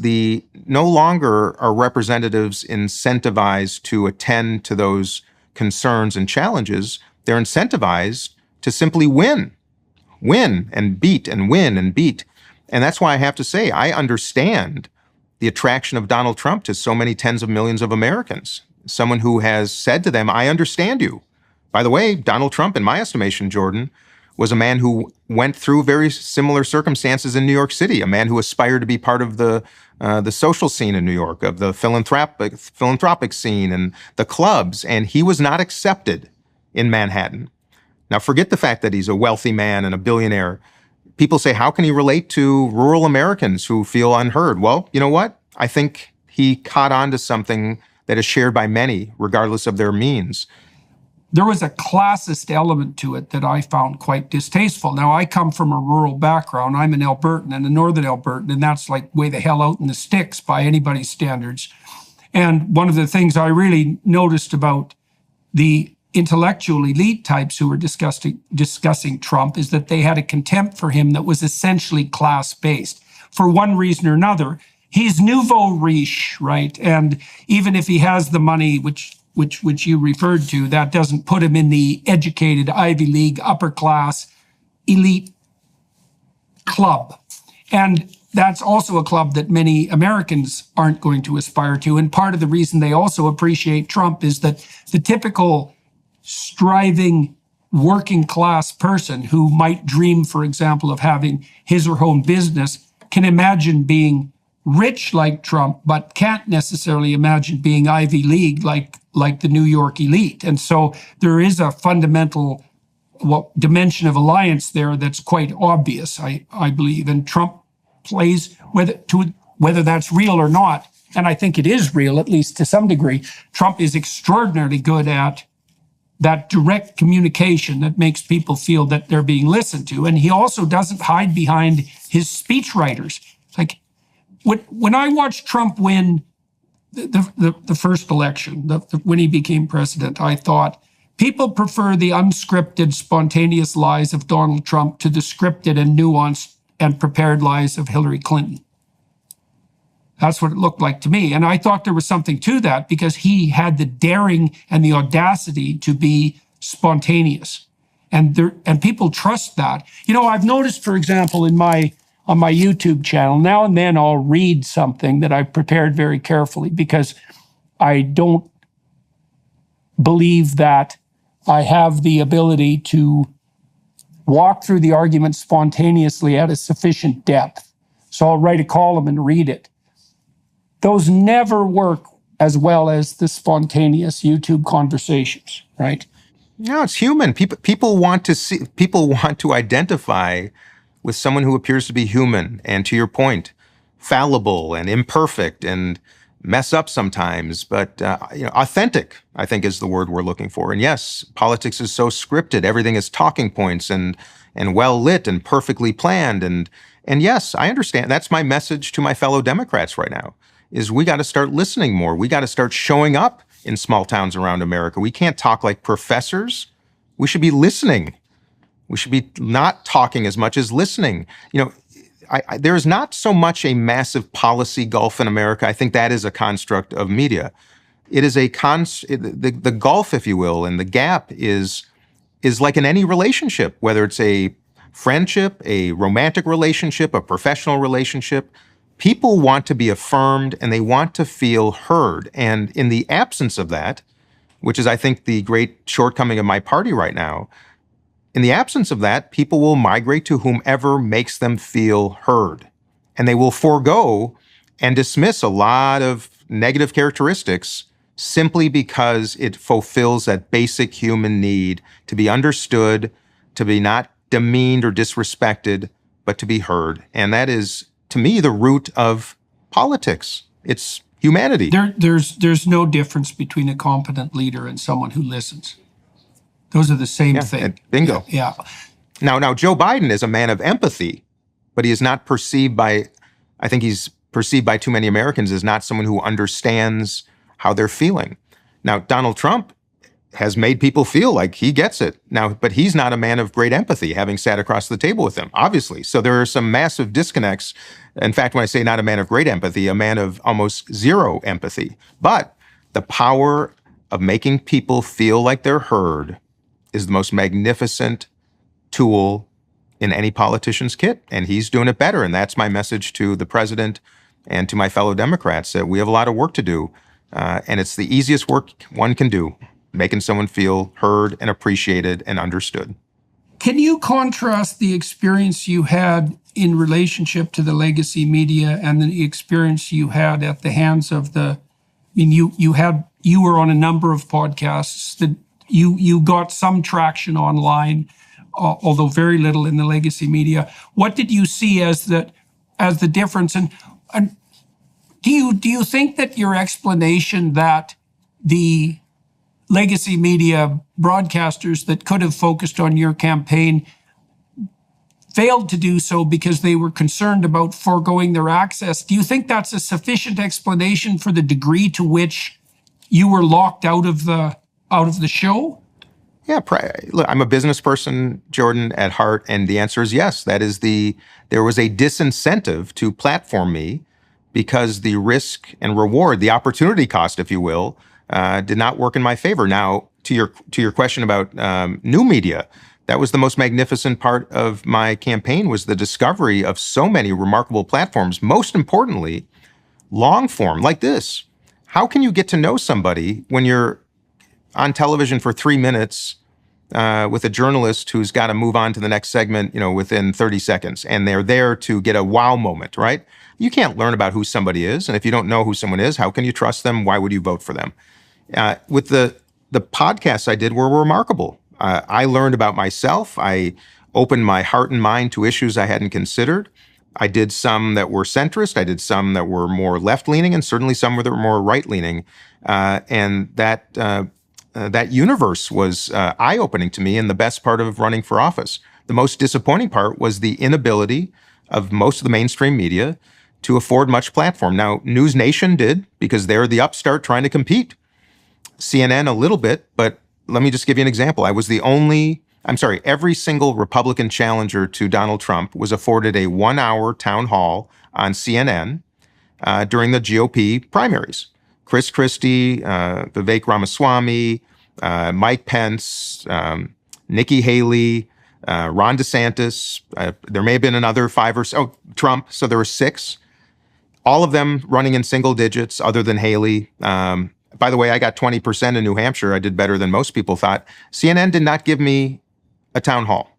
no longer are representatives incentivized to attend to those concerns and challenges. They're incentivized to simply win and beat and win and beat. And that's why I have to say, I understand the attraction of Donald Trump to so many tens of millions of Americans. Someone who has said to them, I understand you. By the way, Donald Trump, in my estimation, Jordan, was a man who went through very similar circumstances in New York City, a man who aspired to be part of the social scene in New York, of the philanthropic scene and the clubs, and he was not accepted in Manhattan. Now, forget the fact that he's a wealthy man and a billionaire. People say, how can he relate to rural Americans who feel unheard? Well, you know what? I think he caught on to something that is shared by many, regardless of their means. There was a classist element to it that I found quite distasteful. Now, I come from a rural background. I'm an Albertan and a northern Albertan, and that's like way the hell out in the sticks by anybody's standards. And one of the things I really noticed about the intellectual elite types who were discussing Trump is that they had a contempt for him that was essentially class-based. For one reason or another, he's nouveau riche, right? And even if he has the money, which you referred to, that doesn't put him in the educated Ivy League upper class elite club. And that's also a club that many Americans aren't going to aspire to. And part of the reason they also appreciate Trump is that the typical striving working class person who might dream, for example, of having his or her own business can imagine being rich like Trump, but can't necessarily imagine being Ivy League like the New York elite. And so there is a fundamental dimension of alliance there that's quite obvious, I believe. And Trump plays, whether that's real or not, and I think it is real, at least to some degree, Trump is extraordinarily good at that direct communication that makes people feel that they're being listened to. And he also doesn't hide behind his speechwriters. Like, when I watched Trump win the first election, when he became president, I thought people prefer the unscripted, spontaneous lies of Donald Trump to the scripted and nuanced and prepared lies of Hillary Clinton. That's what it looked like to me. And I thought there was something to that because he had the daring and the audacity to be spontaneous. And people trust that. You know, I've noticed, for example, on my YouTube channel, now and then I'll read something that I've prepared very carefully because I don't believe that I have the ability to walk through the argument spontaneously at a sufficient depth. So I'll write a column and read it. Those never work as well as the spontaneous YouTube conversations, right? No, it's human. People want to identify with someone who appears to be human and, to your point, fallible and imperfect and mess up sometimes, but authentic, I think, is the word we're looking for. And yes, politics is so scripted. Everything is talking points and well lit and perfectly planned. And yes, I understand. That's my message to my fellow Democrats right now, is we got to start listening more. We got to start showing up in small towns around America. We can't talk like professors. We should be listening. We should be not talking as much as listening. There's not so much a massive policy gulf in America. I think that is a construct of media. It is the gulf, if you will, and the gap is like in any relationship, whether it's a friendship, a romantic relationship, a professional relationship. People want to be affirmed and they want to feel heard. And in the absence of that, which is, I think, the great shortcoming of my party right now, in the absence of that, people will migrate to whomever makes them feel heard. And they will forego and dismiss a lot of negative characteristics simply because it fulfills that basic human need to be understood, to be not demeaned or disrespected, but to be heard. And that is, to me, the root of politics. It's humanity. There's no difference between a competent leader and someone who listens. Those are the same thing. Bingo. Yeah. Now, Joe Biden is a man of empathy, but he is not perceived by, I think he's perceived by too many Americans as not someone who understands how they're feeling. Now, Donald Trump has made people feel like he gets it now, but he's not a man of great empathy, having sat across the table with him, obviously. So there are some massive disconnects. In fact, when I say not a man of great empathy, a man of almost zero empathy. But the power of making people feel like they're heard is the most magnificent tool in any politician's kit, and he's doing it better. And that's my message to the president and to my fellow Democrats, that we have a lot of work to do, and it's the easiest work one can do, making someone feel heard and appreciated and understood. Can you contrast the experience you had in relationship to the legacy media and the experience you had at the hands of you were on a number of podcasts that you got some traction online, although very little in the legacy media. What did you see as the difference? And do you think that your explanation that the legacy media broadcasters that could have focused on your campaign failed to do so because they were concerned about foregoing their access, do you think that's a sufficient explanation for the degree to which you were locked out of the show? Yeah, look, I'm a business person, Jordan, at heart, and the answer is yes. There was a disincentive to platform me because the risk and reward, the opportunity cost, if you will, did not work in my favor. Now, to your question about new media, that was the most magnificent part of my campaign, was the discovery of so many remarkable platforms. Most importantly, long form like this. How can you get to know somebody when you're on television for 3 minutes with a journalist who's got to move on to the next segment, within 30 seconds, and they're there to get a wow moment, right? You can't learn about who somebody is, and if you don't know who someone is, how can you trust them? Why would you vote for them? With the podcasts I did were remarkable. I learned about myself. I opened my heart and mind to issues I hadn't considered. I did some that were centrist. I did some that were more left-leaning, and certainly some that were more right-leaning. And that universe was eye-opening to me, and the best part of running for office. The most disappointing part was the inability of most of the mainstream media to afford much platform. Now, News Nation did, because they're the upstart trying to compete. CNN a little bit, but let me just give you an example. Every single Republican challenger to Donald Trump was afforded a 1-hour town hall on CNN during the GOP primaries. Chris Christie, Vivek Ramaswamy, Mike Pence, Nikki Haley, Ron DeSantis. There may have been another 5 or so. Trump. So there were 6. All of them running in single digits, other than Haley. By the way, I got 20% in New Hampshire. I did better than most people thought. CNN did not give me a town hall.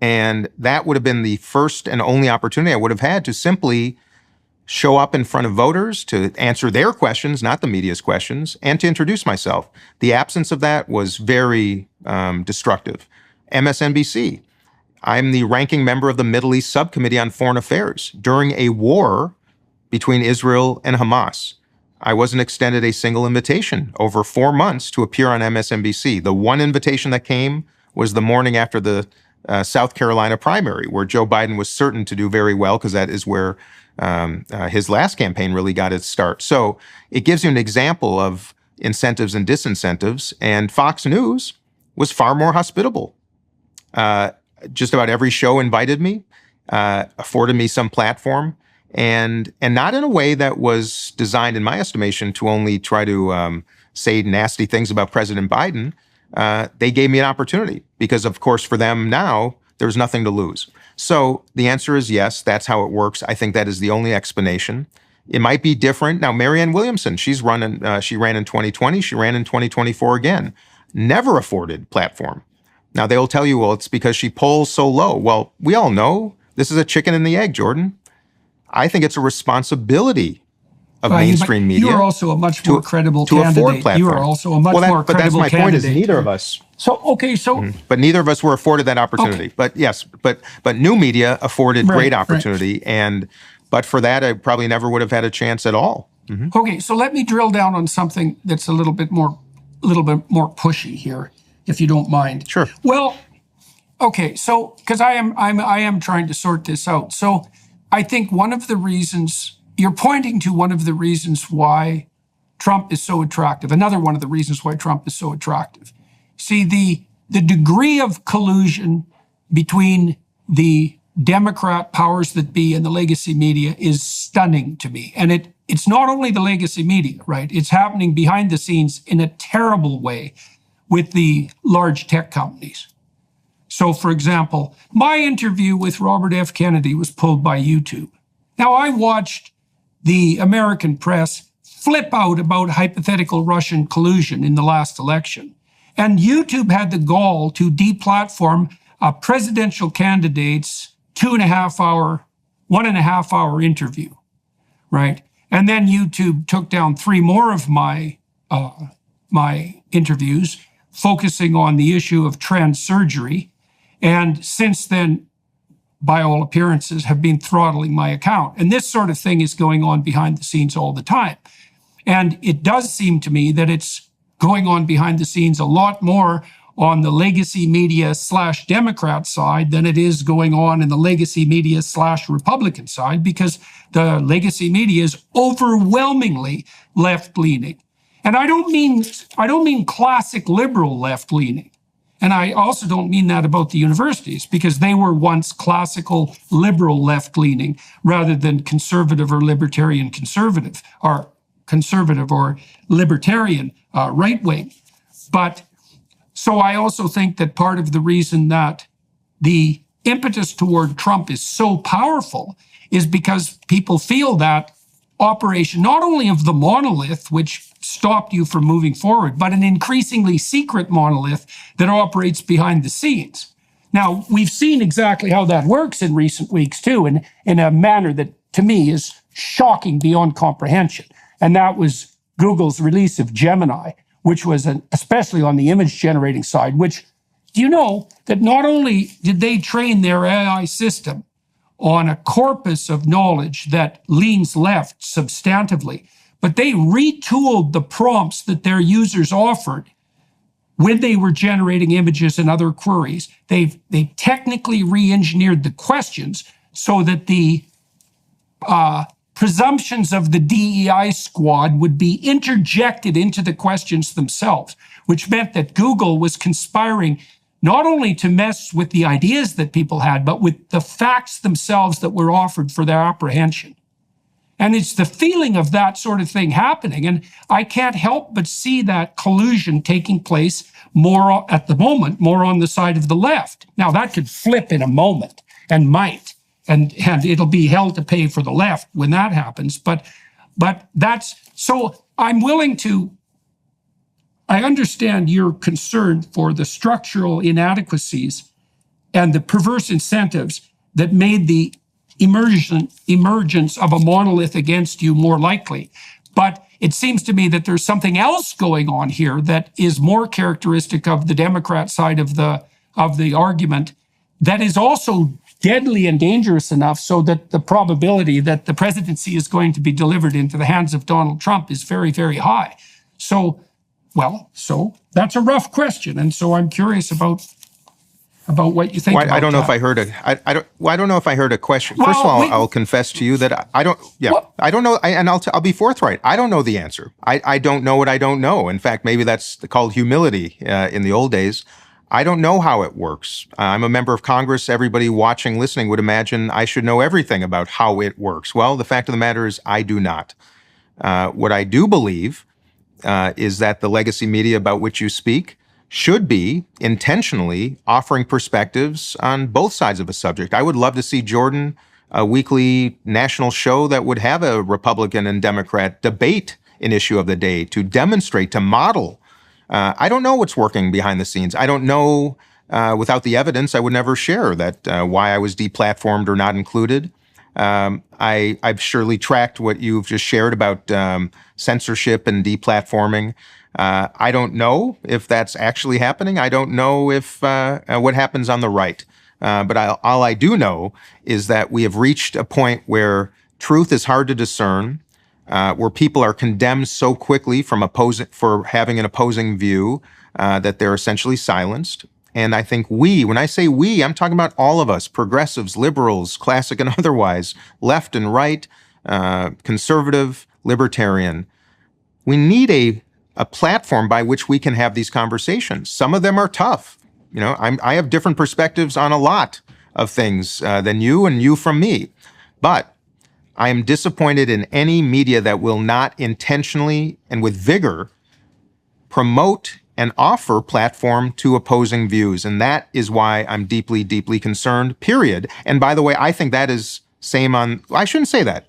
And that would have been the first and only opportunity I would have had to simply show up in front of voters to answer their questions, not the media's questions, and to introduce myself. The absence of that was very destructive. MSNBC. I'm the ranking member of the Middle East Subcommittee on Foreign Affairs. During a war between Israel and Hamas, I wasn't extended a single invitation over 4 months to appear on MSNBC. The one invitation that came was the morning after the South Carolina primary, where Joe Biden was certain to do very well, because that is where his last campaign really got its start. So it gives you an example of incentives and disincentives. And Fox News was far more hospitable. Just about every show invited me, afforded me some platform, and not in a way that was designed, in my estimation, to only try to say nasty things about President Biden. They gave me an opportunity because, of course, for them now, there's nothing to lose. So the answer is yes, that's how it works. I think that is the only explanation. It might be different. Now, Marianne Williamson, she ran in 2020, she ran in 2024 again. Never afforded platform. Now, they'll tell you, well, it's because she polls so low. Well, we all know this is a chicken and the egg, Jordan. I think it's a responsibility of mainstream media. You're also a much more credible to afford candidate. platform. You are also a much more credible candidate. But that's my point, is neither of us. But neither of us were afforded that opportunity. Okay. But yes, but new media afforded great opportunity. And but for that, I probably never would have had a chance at all. Mm-hmm. Okay, so let me drill down on something that's a little bit more pushy here, if you don't mind. Sure. Well, okay, so because I am trying to sort this out. So I think one of the reasons you're pointing to, one of the reasons why Trump is so attractive, another one of the reasons why Trump is so attractive. See, the degree of collusion between the Democrat powers that be and the legacy media is stunning to me. And it's not only the legacy media, right? It's happening behind the scenes in a terrible way with the large tech companies. So, for example, my interview with Robert F. Kennedy was pulled by YouTube. Now, I watched the American press flip out about hypothetical Russian collusion in the last election. And YouTube had the gall to deplatform a presidential candidate's 1.5 hour interview, right? And then YouTube took down 3 more of my interviews, focusing on the issue of trans surgery. And since then, by all appearances, have been throttling my account. And this sort of thing is going on behind the scenes all the time. And it does seem to me that it's going on behind the scenes a lot more on the legacy media / Democrat side than it is going on in the legacy media / Republican side, because the legacy media is overwhelmingly left-leaning. And I don't mean classic liberal left-leaning. And I also don't mean that about the universities, because they were once classical liberal left-leaning rather than conservative or libertarian conservative, or conservative or libertarian right-wing. But so I also think that part of the reason that the impetus toward Trump is so powerful is because people feel that operation, not only of the monolith, which stopped you from moving forward, but an increasingly secret monolith that operates behind the scenes. Now, we've seen exactly how that works in recent weeks, too, in a manner that, to me, is shocking beyond comprehension. And that was Google's release of Gemini, which was especially on the image generating side, which, do you know that not only did they train their AI system on a corpus of knowledge that leans left substantively, but they retooled the prompts that their users offered when they were generating images and other queries. They technically re-engineered the questions so that the presumptions of the DEI squad would be interjected into the questions themselves, which meant that Google was conspiring not only to mess with the ideas that people had, but with the facts themselves that were offered for their apprehension. And it's the feeling of that sort of thing happening. And I can't help but see that collusion taking place more at the moment, more on the side of the left. Now, that could flip in a moment and might. And it'll be hell to pay for the left when that happens. But that's, so I'm willing to, I understand your concern for the structural inadequacies and the perverse incentives that made the emergence of a monolith against you more likely. But it seems to me that there's something else going on here that is more characteristic of the Democrat side of the argument that is also deadly and dangerous enough so that the probability that the presidency is going to be delivered into the hands of Donald Trump is very, very high. So that's a rough question, and so I'm curious about what you think. Well, I don't know if I heard I don't know if I heard a question. First of all, I'll confess to you that I don't. Yeah, well, I don't know, and I'll be forthright. I don't know the answer. I don't know what I don't know. In fact, maybe that's called humility in the old days. I don't know how it works. I'm a member of Congress. Everybody watching, listening would imagine I should know everything about how it works. Well, the fact of the matter is I do not. What I do believe is that the legacy media about which you speak should be intentionally offering perspectives on both sides of a subject. I would love to see, Jordan, a weekly national show that would have a Republican and Democrat debate an issue of the day to demonstrate, to model. I don't know what's working behind the scenes. I don't know, without the evidence, I would never share that why I was deplatformed or not included. I've surely tracked what you've just shared about censorship and deplatforming. I don't know if that's actually happening. I don't know if what happens on the right. But all I do know is that we have reached a point where truth is hard to discern, where people are condemned so quickly for having an opposing view that they're essentially silenced. And I think when I say we, I'm talking about all of us, progressives, liberals, classic and otherwise, left and right, conservative, libertarian. We need a platform by which we can have these conversations. Some of them are tough. You know, I have different perspectives on a lot of things than you and you from me. But I am disappointed in any media that will not intentionally and with vigor promote and offer platform to opposing views. And that is why I'm deeply, deeply concerned, period. And by the way, I think that is I shouldn't say that.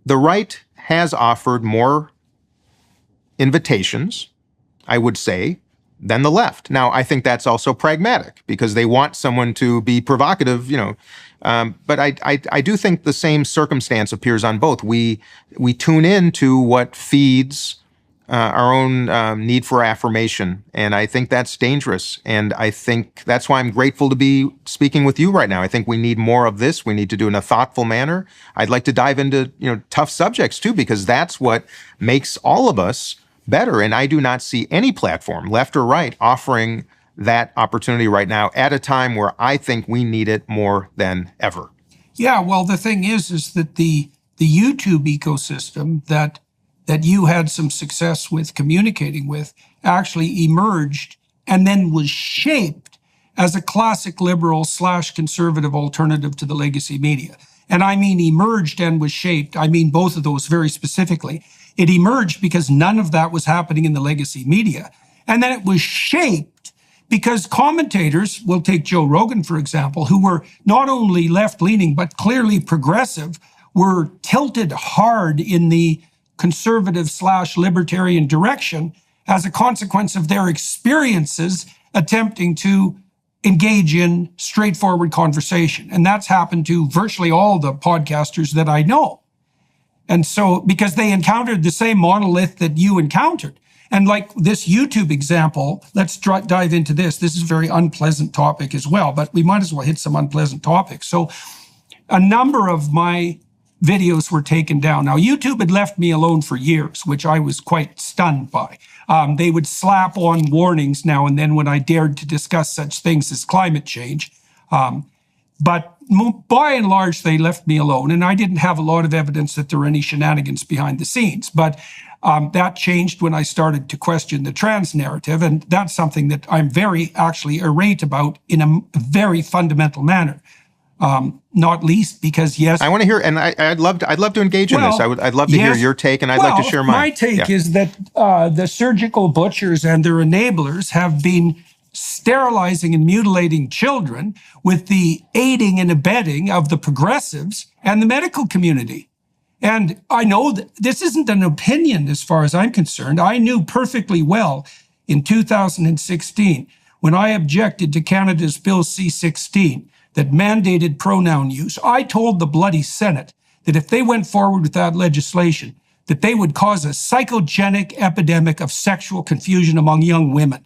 The right has offered more invitations, I would say, than the left. Now, I think that's also pragmatic because they want someone to be provocative, but I do think the same circumstance appears on both. We tune in to what feeds our own need for affirmation, and I think that's dangerous. And I think that's why I'm grateful to be speaking with you right now. I think we need more of this. We need to do it in a thoughtful manner. I'd like to dive into tough subjects too, because that's what makes all of us better. And I do not see any platform, left or right, offering that opportunity right now at a time where I think we need it more than ever. Yeah, well, the thing is that the YouTube ecosystem that you had some success with communicating with actually emerged and then was shaped as a classic liberal / conservative alternative to the legacy media. And I mean emerged and was shaped. I mean both of those very specifically. It emerged because none of that was happening in the legacy media. And then it was shaped because commentators, we'll take Joe Rogan, for example, who were not only left-leaning, but clearly progressive, were tilted hard in the conservative / libertarian direction as a consequence of their experiences attempting to engage in straightforward conversation. And that's happened to virtually all the podcasters that I know. And so, because they encountered the same monolith that you encountered. And like this YouTube example, let's dive into this. This is a very unpleasant topic as well, but we might as well hit some unpleasant topics. So a number of my videos were taken down. Now, YouTube had left me alone for years, which I was quite stunned by. They would slap on warnings now and then when I dared to discuss such things as climate change. But by and large, they left me alone. And I didn't have a lot of evidence that there were any shenanigans behind the scenes. But that changed when I started to question the trans narrative. And that's something that I'm very actually irate about in a very fundamental manner. Not least because, yes, I want to hear, and I'd love to engage in this. I'd love to hear your take, and I'd like to share mine. My take is that the surgical butchers and their enablers have been sterilizing and mutilating children with the aiding and abetting of the progressives and the medical community. And I know that this isn't an opinion as far as I'm concerned. I knew perfectly well in 2016 when I objected to Canada's Bill C-16 that mandated pronoun use, I told the bloody Senate that if they went forward with that legislation, that they would cause a psychogenic epidemic of sexual confusion among young women.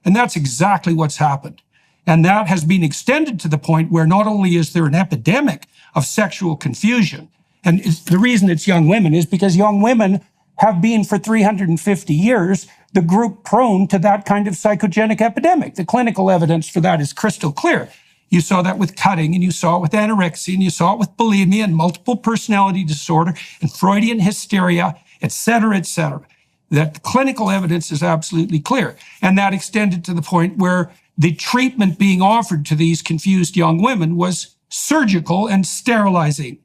And that's exactly what's happened. And that has been extended to the point where not only is there an epidemic of sexual confusion, and the reason it's young women is because young women have been for 350 years the group prone to that kind of psychogenic epidemic. The clinical evidence for that is crystal clear. You saw that with cutting, and you saw it with anorexia, and you saw it with bulimia and multiple personality disorder and Freudian hysteria, et cetera, et cetera. That the clinical evidence is absolutely clear. And that extended to the point where the treatment being offered to these confused young women was surgical and sterilizing.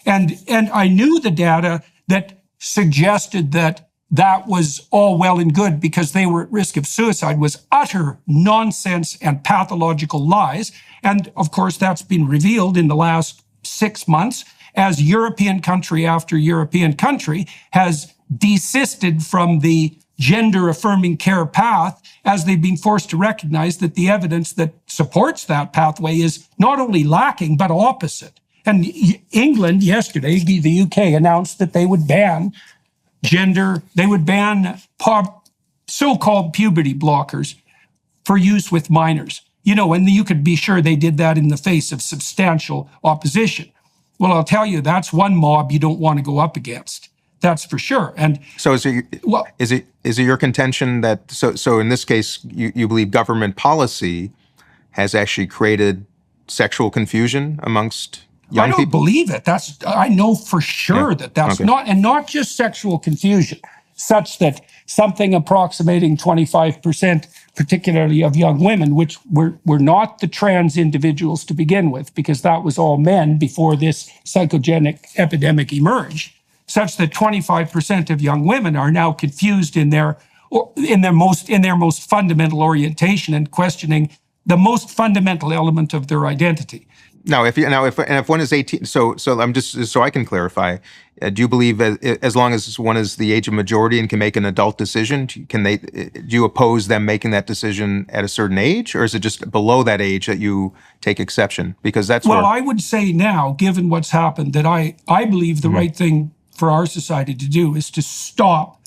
And I knew the data that suggested that that was all well and good because they were at risk of suicide was utter nonsense and pathological lies. And of course, that's been revealed in the last 6 months as European country after European country has desisted from the gender-affirming care path as they've been forced to recognize that the evidence that supports that pathway is not only lacking, but opposite. And England yesterday, the UK, announced that they would ban so-called puberty blockers for use with minors. You know, and you could be sure they did that in the face of substantial opposition. Well, I'll tell you, that's one mob you don't want to go up against. That's for sure. And so is it your contention that so in this case you believe government policy has actually created sexual confusion amongst young people? I don't believe it. I know for sure that's okay. not just sexual confusion, such that something approximating 25%, particularly of young women, which were not the trans individuals to begin with, because that was all men before this psychogenic epidemic emerged, such that 25% of young women are now confused in their most fundamental orientation and questioning the most fundamental element of their identity. Now, if one is 18, so I'm just so I can clarify. Do you believe as long as one is the age of majority and can make an adult decision, do you oppose them making that decision at a certain age, or is it just below that age that you take exception? Because that's I would say now, given what's happened, that I believe the right thing for our society to do is to stop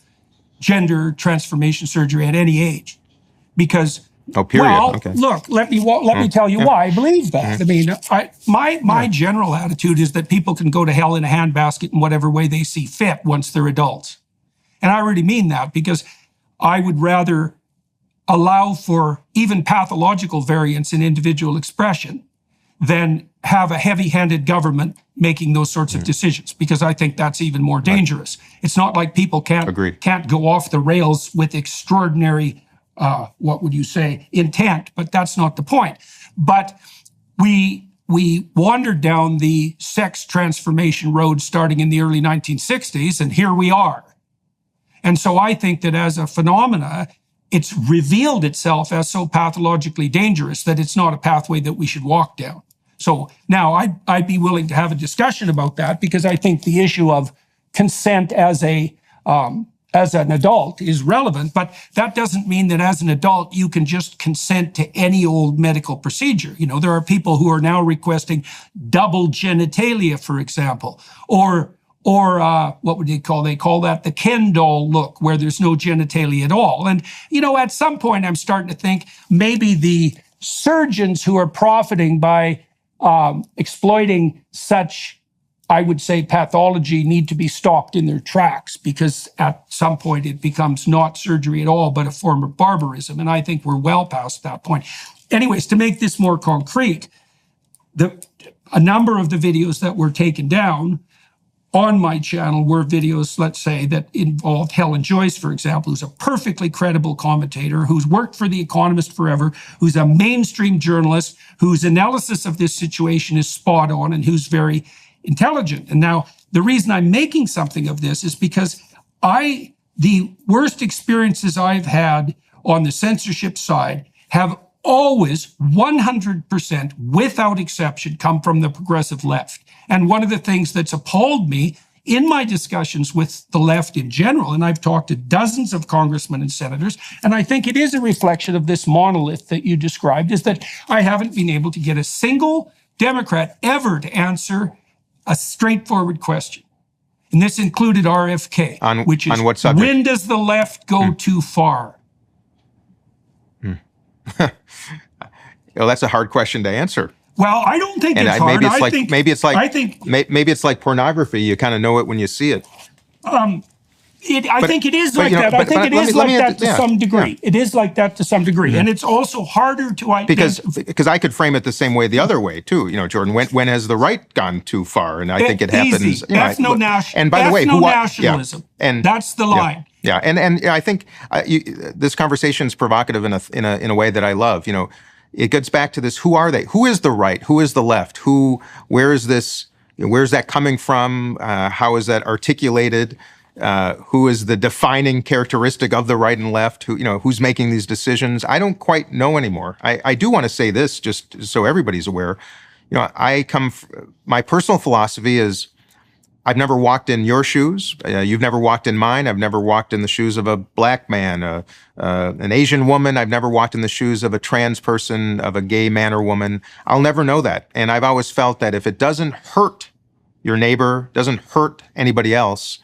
gender transformation surgery at any age, because. Oh, period. Well, okay. Look, let me tell you why I believe that. I mean, my general attitude is that people can go to hell in a handbasket in whatever way they see fit once they're adults. And I really mean that, because I would rather allow for even pathological variance in individual expression than have a heavy-handed government making those sorts of decisions, because I think that's even more dangerous. Right. It's not like people can't go off the rails with extraordinary what would you say, intent, but that's not the point. But we wandered down the sex transformation road starting in the early 1960s, and here we are. And so I think that as a phenomena, it's revealed itself as so pathologically dangerous that it's not a pathway that we should walk down. So now I'd be willing to have a discussion about that, because I think the issue of consent as an adult is relevant, but that doesn't mean that as an adult you can just consent to any old medical procedure. You know, there are people who are now requesting double genitalia, for example, or what would they call that the Ken doll look, where there's no genitalia at all. And, you know, at some point I'm starting to think maybe the surgeons who are profiting by exploiting such, I would say, pathology need to be stopped in their tracks, because at some point it becomes not surgery at all, but a form of barbarism. And I think we're well past that point. Anyways, to make this more concrete, a number of the videos that were taken down on my channel were videos, let's say, that involved Helen Joyce, for example, who's a perfectly credible commentator, who's worked for The Economist forever, who's a mainstream journalist, whose analysis of this situation is spot on, and who's very intelligent. And now the reason I'm making something of this is because the worst experiences I've had on the censorship side have always 100% without exception come from the progressive left. And one of the things that's appalled me in my discussions with the left in general, and I've talked to dozens of congressmen and senators, and I think it is a reflection of this monolith that you described, is that I haven't been able to get a single Democrat ever to answer a straightforward question. And this included RFK, which is, on what subject? When does the left go too far? Well, that's a hard question to answer. Well, I don't think it's hard. Maybe it's like pornography. You kind of know it when you see it. I think it is like that. I think it is like that to some degree. It is like that to some degree, and it's also harder to identify. Because I could frame it the same way, the other way too. Jordan, when has the right gone too far? And I think it happens. That's no nationalism. And by the way, nationalism. And that's the line. Yeah, and I think this conversation is provocative in a way that I love. It gets back to this: who are they? Who is the right? Who is the left? Where is this? Where is that coming from? How is that articulated? Who is the defining characteristic of the right and left? Who's making these decisions? I don't quite know anymore. I do want to say this, just so everybody's aware. My personal philosophy is, I've never walked in your shoes. You've never walked in mine. I've never walked in the shoes of a black man, an Asian woman. I've never walked in the shoes of a trans person, of a gay man or woman. I'll never know that. And I've always felt that if it doesn't hurt your neighbor, doesn't hurt anybody else,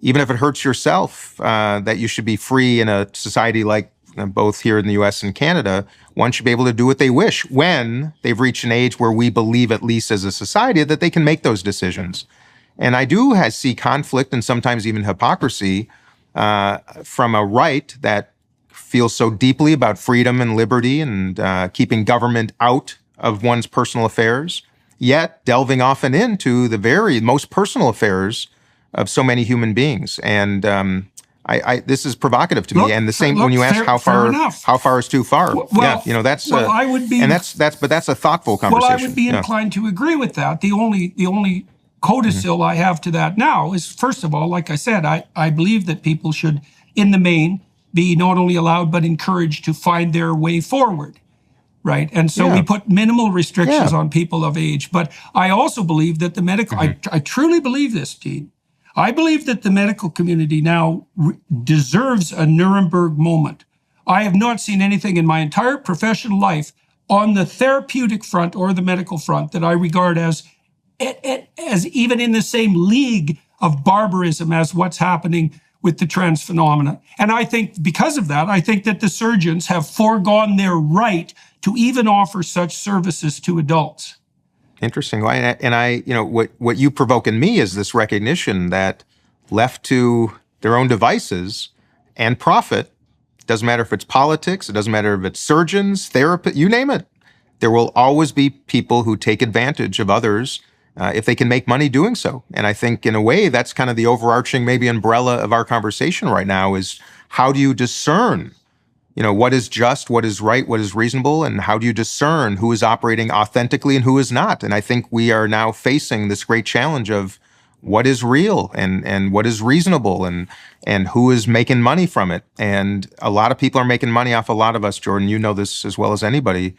even if it hurts yourself, that you should be free in a society like both here in the U.S. and Canada. One should be able to do what they wish when they've reached an age where we believe, at least as a society, that they can make those decisions. And I do see conflict and sometimes even hypocrisy from a right that feels so deeply about freedom and liberty and keeping government out of one's personal affairs, yet delving often into the very most personal affairs of so many human beings. And this is provocative to me. And the same when you ask how far is too far. That's I would be, and that's a thoughtful conversation. Well, I would be inclined to agree with that. The only codicil I have to that now is, first of all, like I said, I believe that people should, in the main, be not only allowed but encouraged to find their way forward, right? And so we put minimal restrictions on people of age. But I also believe that the medical, I truly believe this, Dean. I believe that the medical community now deserves a Nuremberg moment. I have not seen anything in my entire professional life on the therapeutic front or the medical front that I regard as even in the same league of barbarism as what's happening with the trans phenomena. And I think because of that, I think that the surgeons have foregone their right to even offer such services to adults. Interesting. And what you provoke in me is this recognition that left to their own devices and profit, doesn't matter if it's politics, it doesn't matter if it's surgeons, therapists, you name it, there will always be people who take advantage of others if they can make money doing so. And I think in a way, that's kind of the overarching maybe umbrella of our conversation right now is how do you discern, what is just, what is right, what is reasonable, and how do you discern who is operating authentically and who is not? And I think we are now facing this great challenge of what is real and what is reasonable and who is making money from it. And a lot of people are making money off a lot of us, Jordan, you know this as well as anybody,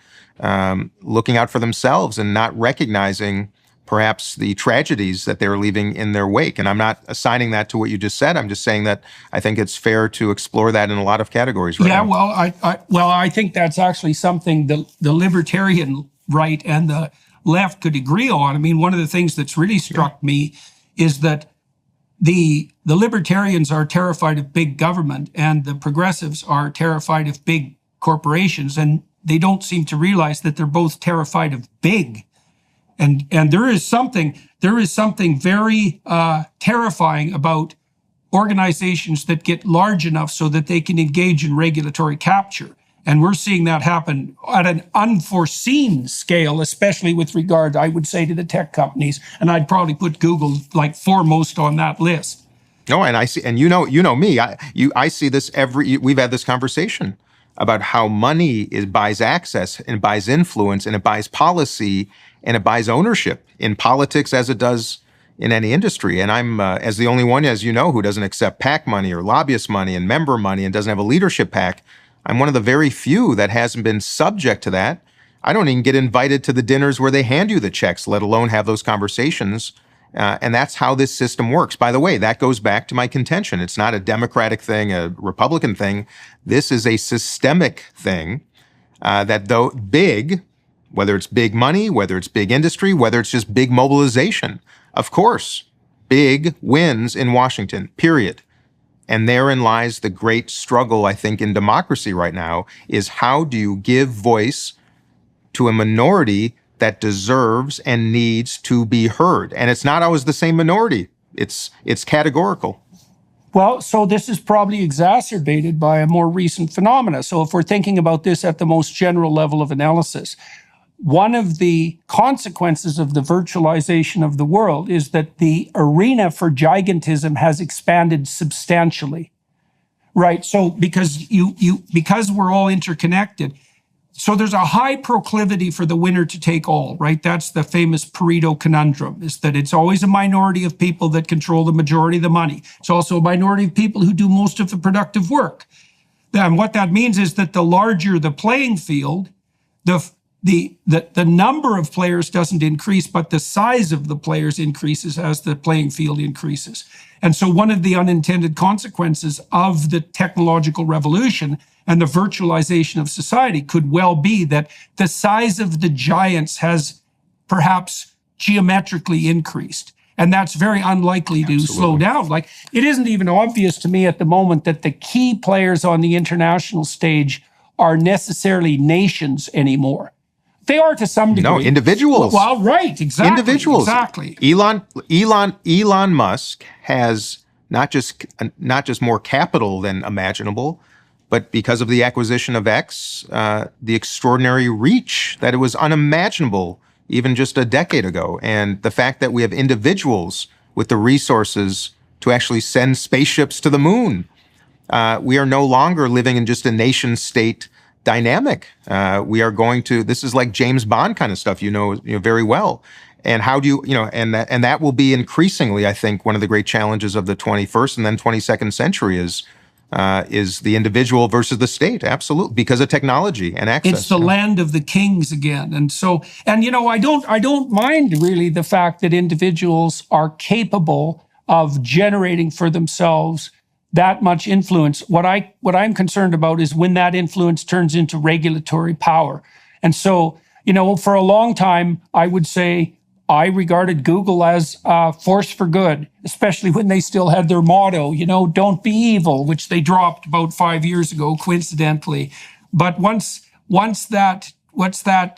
looking out for themselves and not recognizing perhaps the tragedies that they're leaving in their wake. And I'm not assigning that to what you just said. I'm just saying that I think it's fair to explore that in a lot of categories right now. Well, I think that's actually something the libertarian right and the left could agree on. I mean, one of the things that's really struck me is that the libertarians are terrified of big government and the progressives are terrified of big corporations, and they don't seem to realize that they're both terrified of big. And there is something very terrifying about organizations that get large enough so that they can engage in regulatory capture. And we're seeing that happen at an unforeseen scale, especially with regard, I would say, to the tech companies. And I'd probably put Google like foremost on that list. No, and I see, and you know me. I see this we've had this conversation about how money buys access and buys influence and it buys policy and it buys ownership in politics as it does in any industry. And I'm, as the only one, as you know, who doesn't accept PAC money or lobbyist money and member money and doesn't have a leadership PAC, I'm one of the very few that hasn't been subject to that. I don't even get invited to the dinners where they hand you the checks, let alone have those conversations. And that's how this system works. By the way, that goes back to my contention. It's not a Democratic thing, a Republican thing. This is a systemic thing that, though big, whether it's big money, whether it's big industry, whether it's just big mobilization, of course, big wins in Washington, period. And therein lies the great struggle, I think, in democracy right now, is how do you give voice to a minority that deserves and needs to be heard? And it's not always the same minority. It's categorical. Well, so this is probably exacerbated by a more recent phenomena. So if we're thinking about this at the most general level of analysis, one of the consequences of the virtualization of the world is that the arena for gigantism has expanded substantially, right? So because we're all interconnected, so there's a high proclivity for the winner to take all, right? That's the famous Pareto conundrum, is that it's always a minority of people that control the majority of the money. It's also a minority of people who do most of the productive work. And what that means is that the larger the playing field, the number of players doesn't increase, but the size of the players increases as the playing field increases. And so one of the unintended consequences of the technological revolution and the virtualization of society could well be that the size of the giants has perhaps geometrically increased. And that's very unlikely to slow down. Like, it isn't even obvious to me at the moment that the key players on the international stage are necessarily nations anymore. They are to some degree. No, individuals. Well, right, exactly. Individuals. Exactly. Elon Musk has not just more capital than imaginable, but because of the acquisition of X, the extraordinary reach that it was unimaginable even just a decade ago. And the fact that we have individuals with the resources to actually send spaceships to the moon. We are no longer living in just a nation state dynamic. We are going to, this is like James Bond kind of stuff, you know very well. And how do you, and that will be increasingly, I think, one of the great challenges of the 21st and then 22nd century is the individual versus the state. Absolutely. Because of technology and access. It's the land of the kings again. And so, and I don't mind really the fact that individuals are capable of generating for themselves that much influence. What I'm concerned about is when that influence turns into regulatory power. And so, for a long time, I would say I regarded Google as a force for good, especially when they still had their motto, don't be evil, which they dropped about 5 years ago, coincidentally. But once that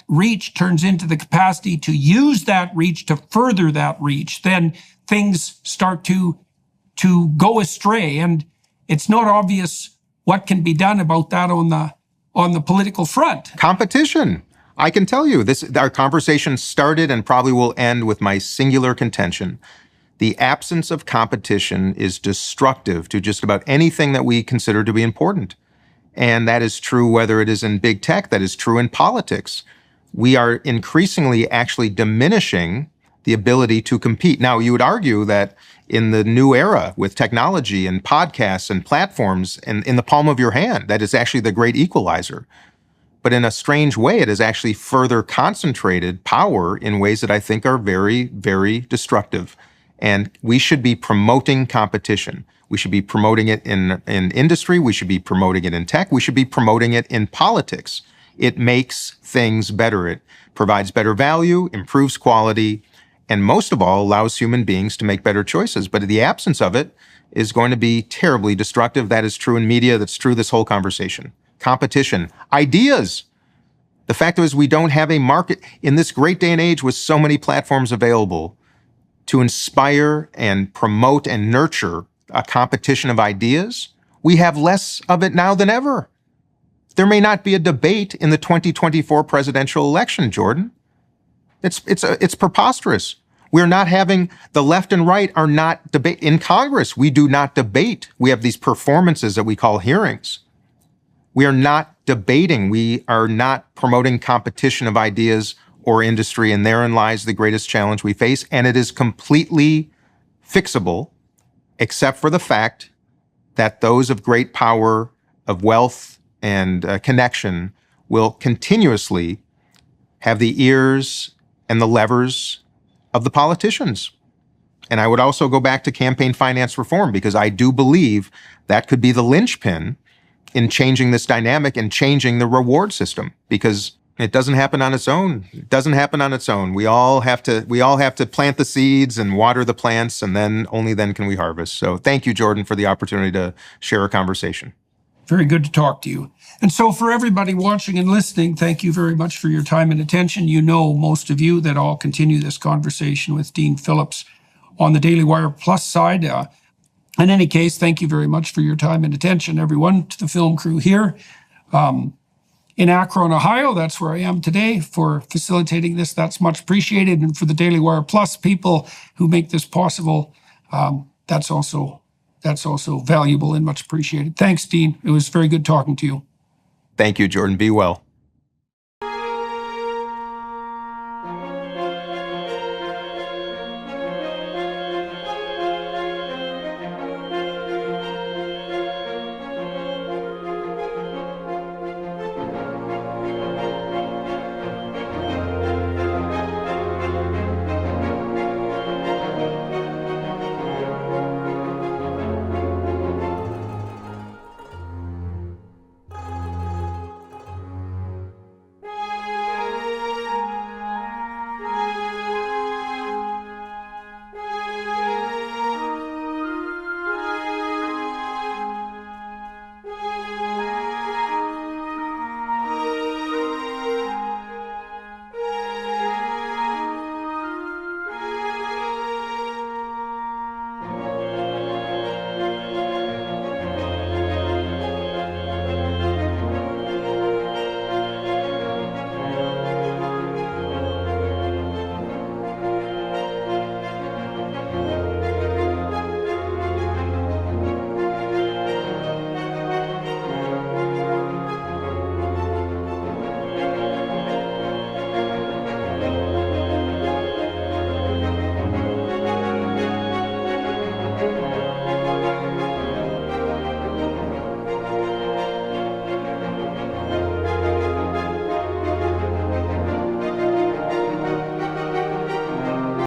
reach turns into the capacity to use that reach to further that reach, then things start to go astray. And it's not obvious what can be done about that on the political front. Competition. I can tell you, our conversation started and probably will end with my singular contention. The absence of competition is destructive to just about anything that we consider to be important. And that is true whether it is in big tech, that is true in politics. We are increasingly actually diminishing the ability to compete. Now, you would argue that in the new era with technology and podcasts and platforms and in the palm of your hand, that is actually the great equalizer. But in a strange way, it has actually further concentrated power in ways that I think are very, very destructive. And we should be promoting competition. We should be promoting it in industry. We should be promoting it in tech. We should be promoting it in politics. It makes things better. It provides better value, improves quality, and most of all, allows human beings to make better choices. But the absence of it is going to be terribly destructive. That is true in media. That's true this whole conversation. Competition, ideas. The fact is we don't have a market in this great day and age with so many platforms available to inspire and promote and nurture a competition of ideas. We have less of it now than ever. There may not be a debate in the 2024 presidential election, Jordan. It's preposterous. We're not having, the left and right are not debate. In Congress, we do not debate. We have these performances that we call hearings. We are not debating. We are not promoting competition of ideas or industry, and therein lies the greatest challenge we face. And it is completely fixable, except for the fact that those of great power, of wealth, and connection will continuously have the ears and the levers of the politicians. And I would also go back to campaign finance reform, because I do believe that could be the linchpin in changing this dynamic and changing the reward system, because it doesn't happen on its own. It doesn't happen on its own. We all have to plant the seeds and water the plants, and then only then can we harvest. So thank you, Jordan, for the opportunity to share a conversation. Very good to talk to you. And so for everybody watching and listening, thank you very much for your time and attention. You know, most of you, that I'll continue this conversation with Dean Phillips on the Daily Wire Plus side. In any case, thank you very much for your time and attention, everyone, to the film crew here in Akron, Ohio. That's where I am today, for facilitating this. That's much appreciated. And for the Daily Wire Plus people who make this possible, that's also valuable and much appreciated. Thanks, Dean. It was very good talking to you. Thank you, Jordan. Be well.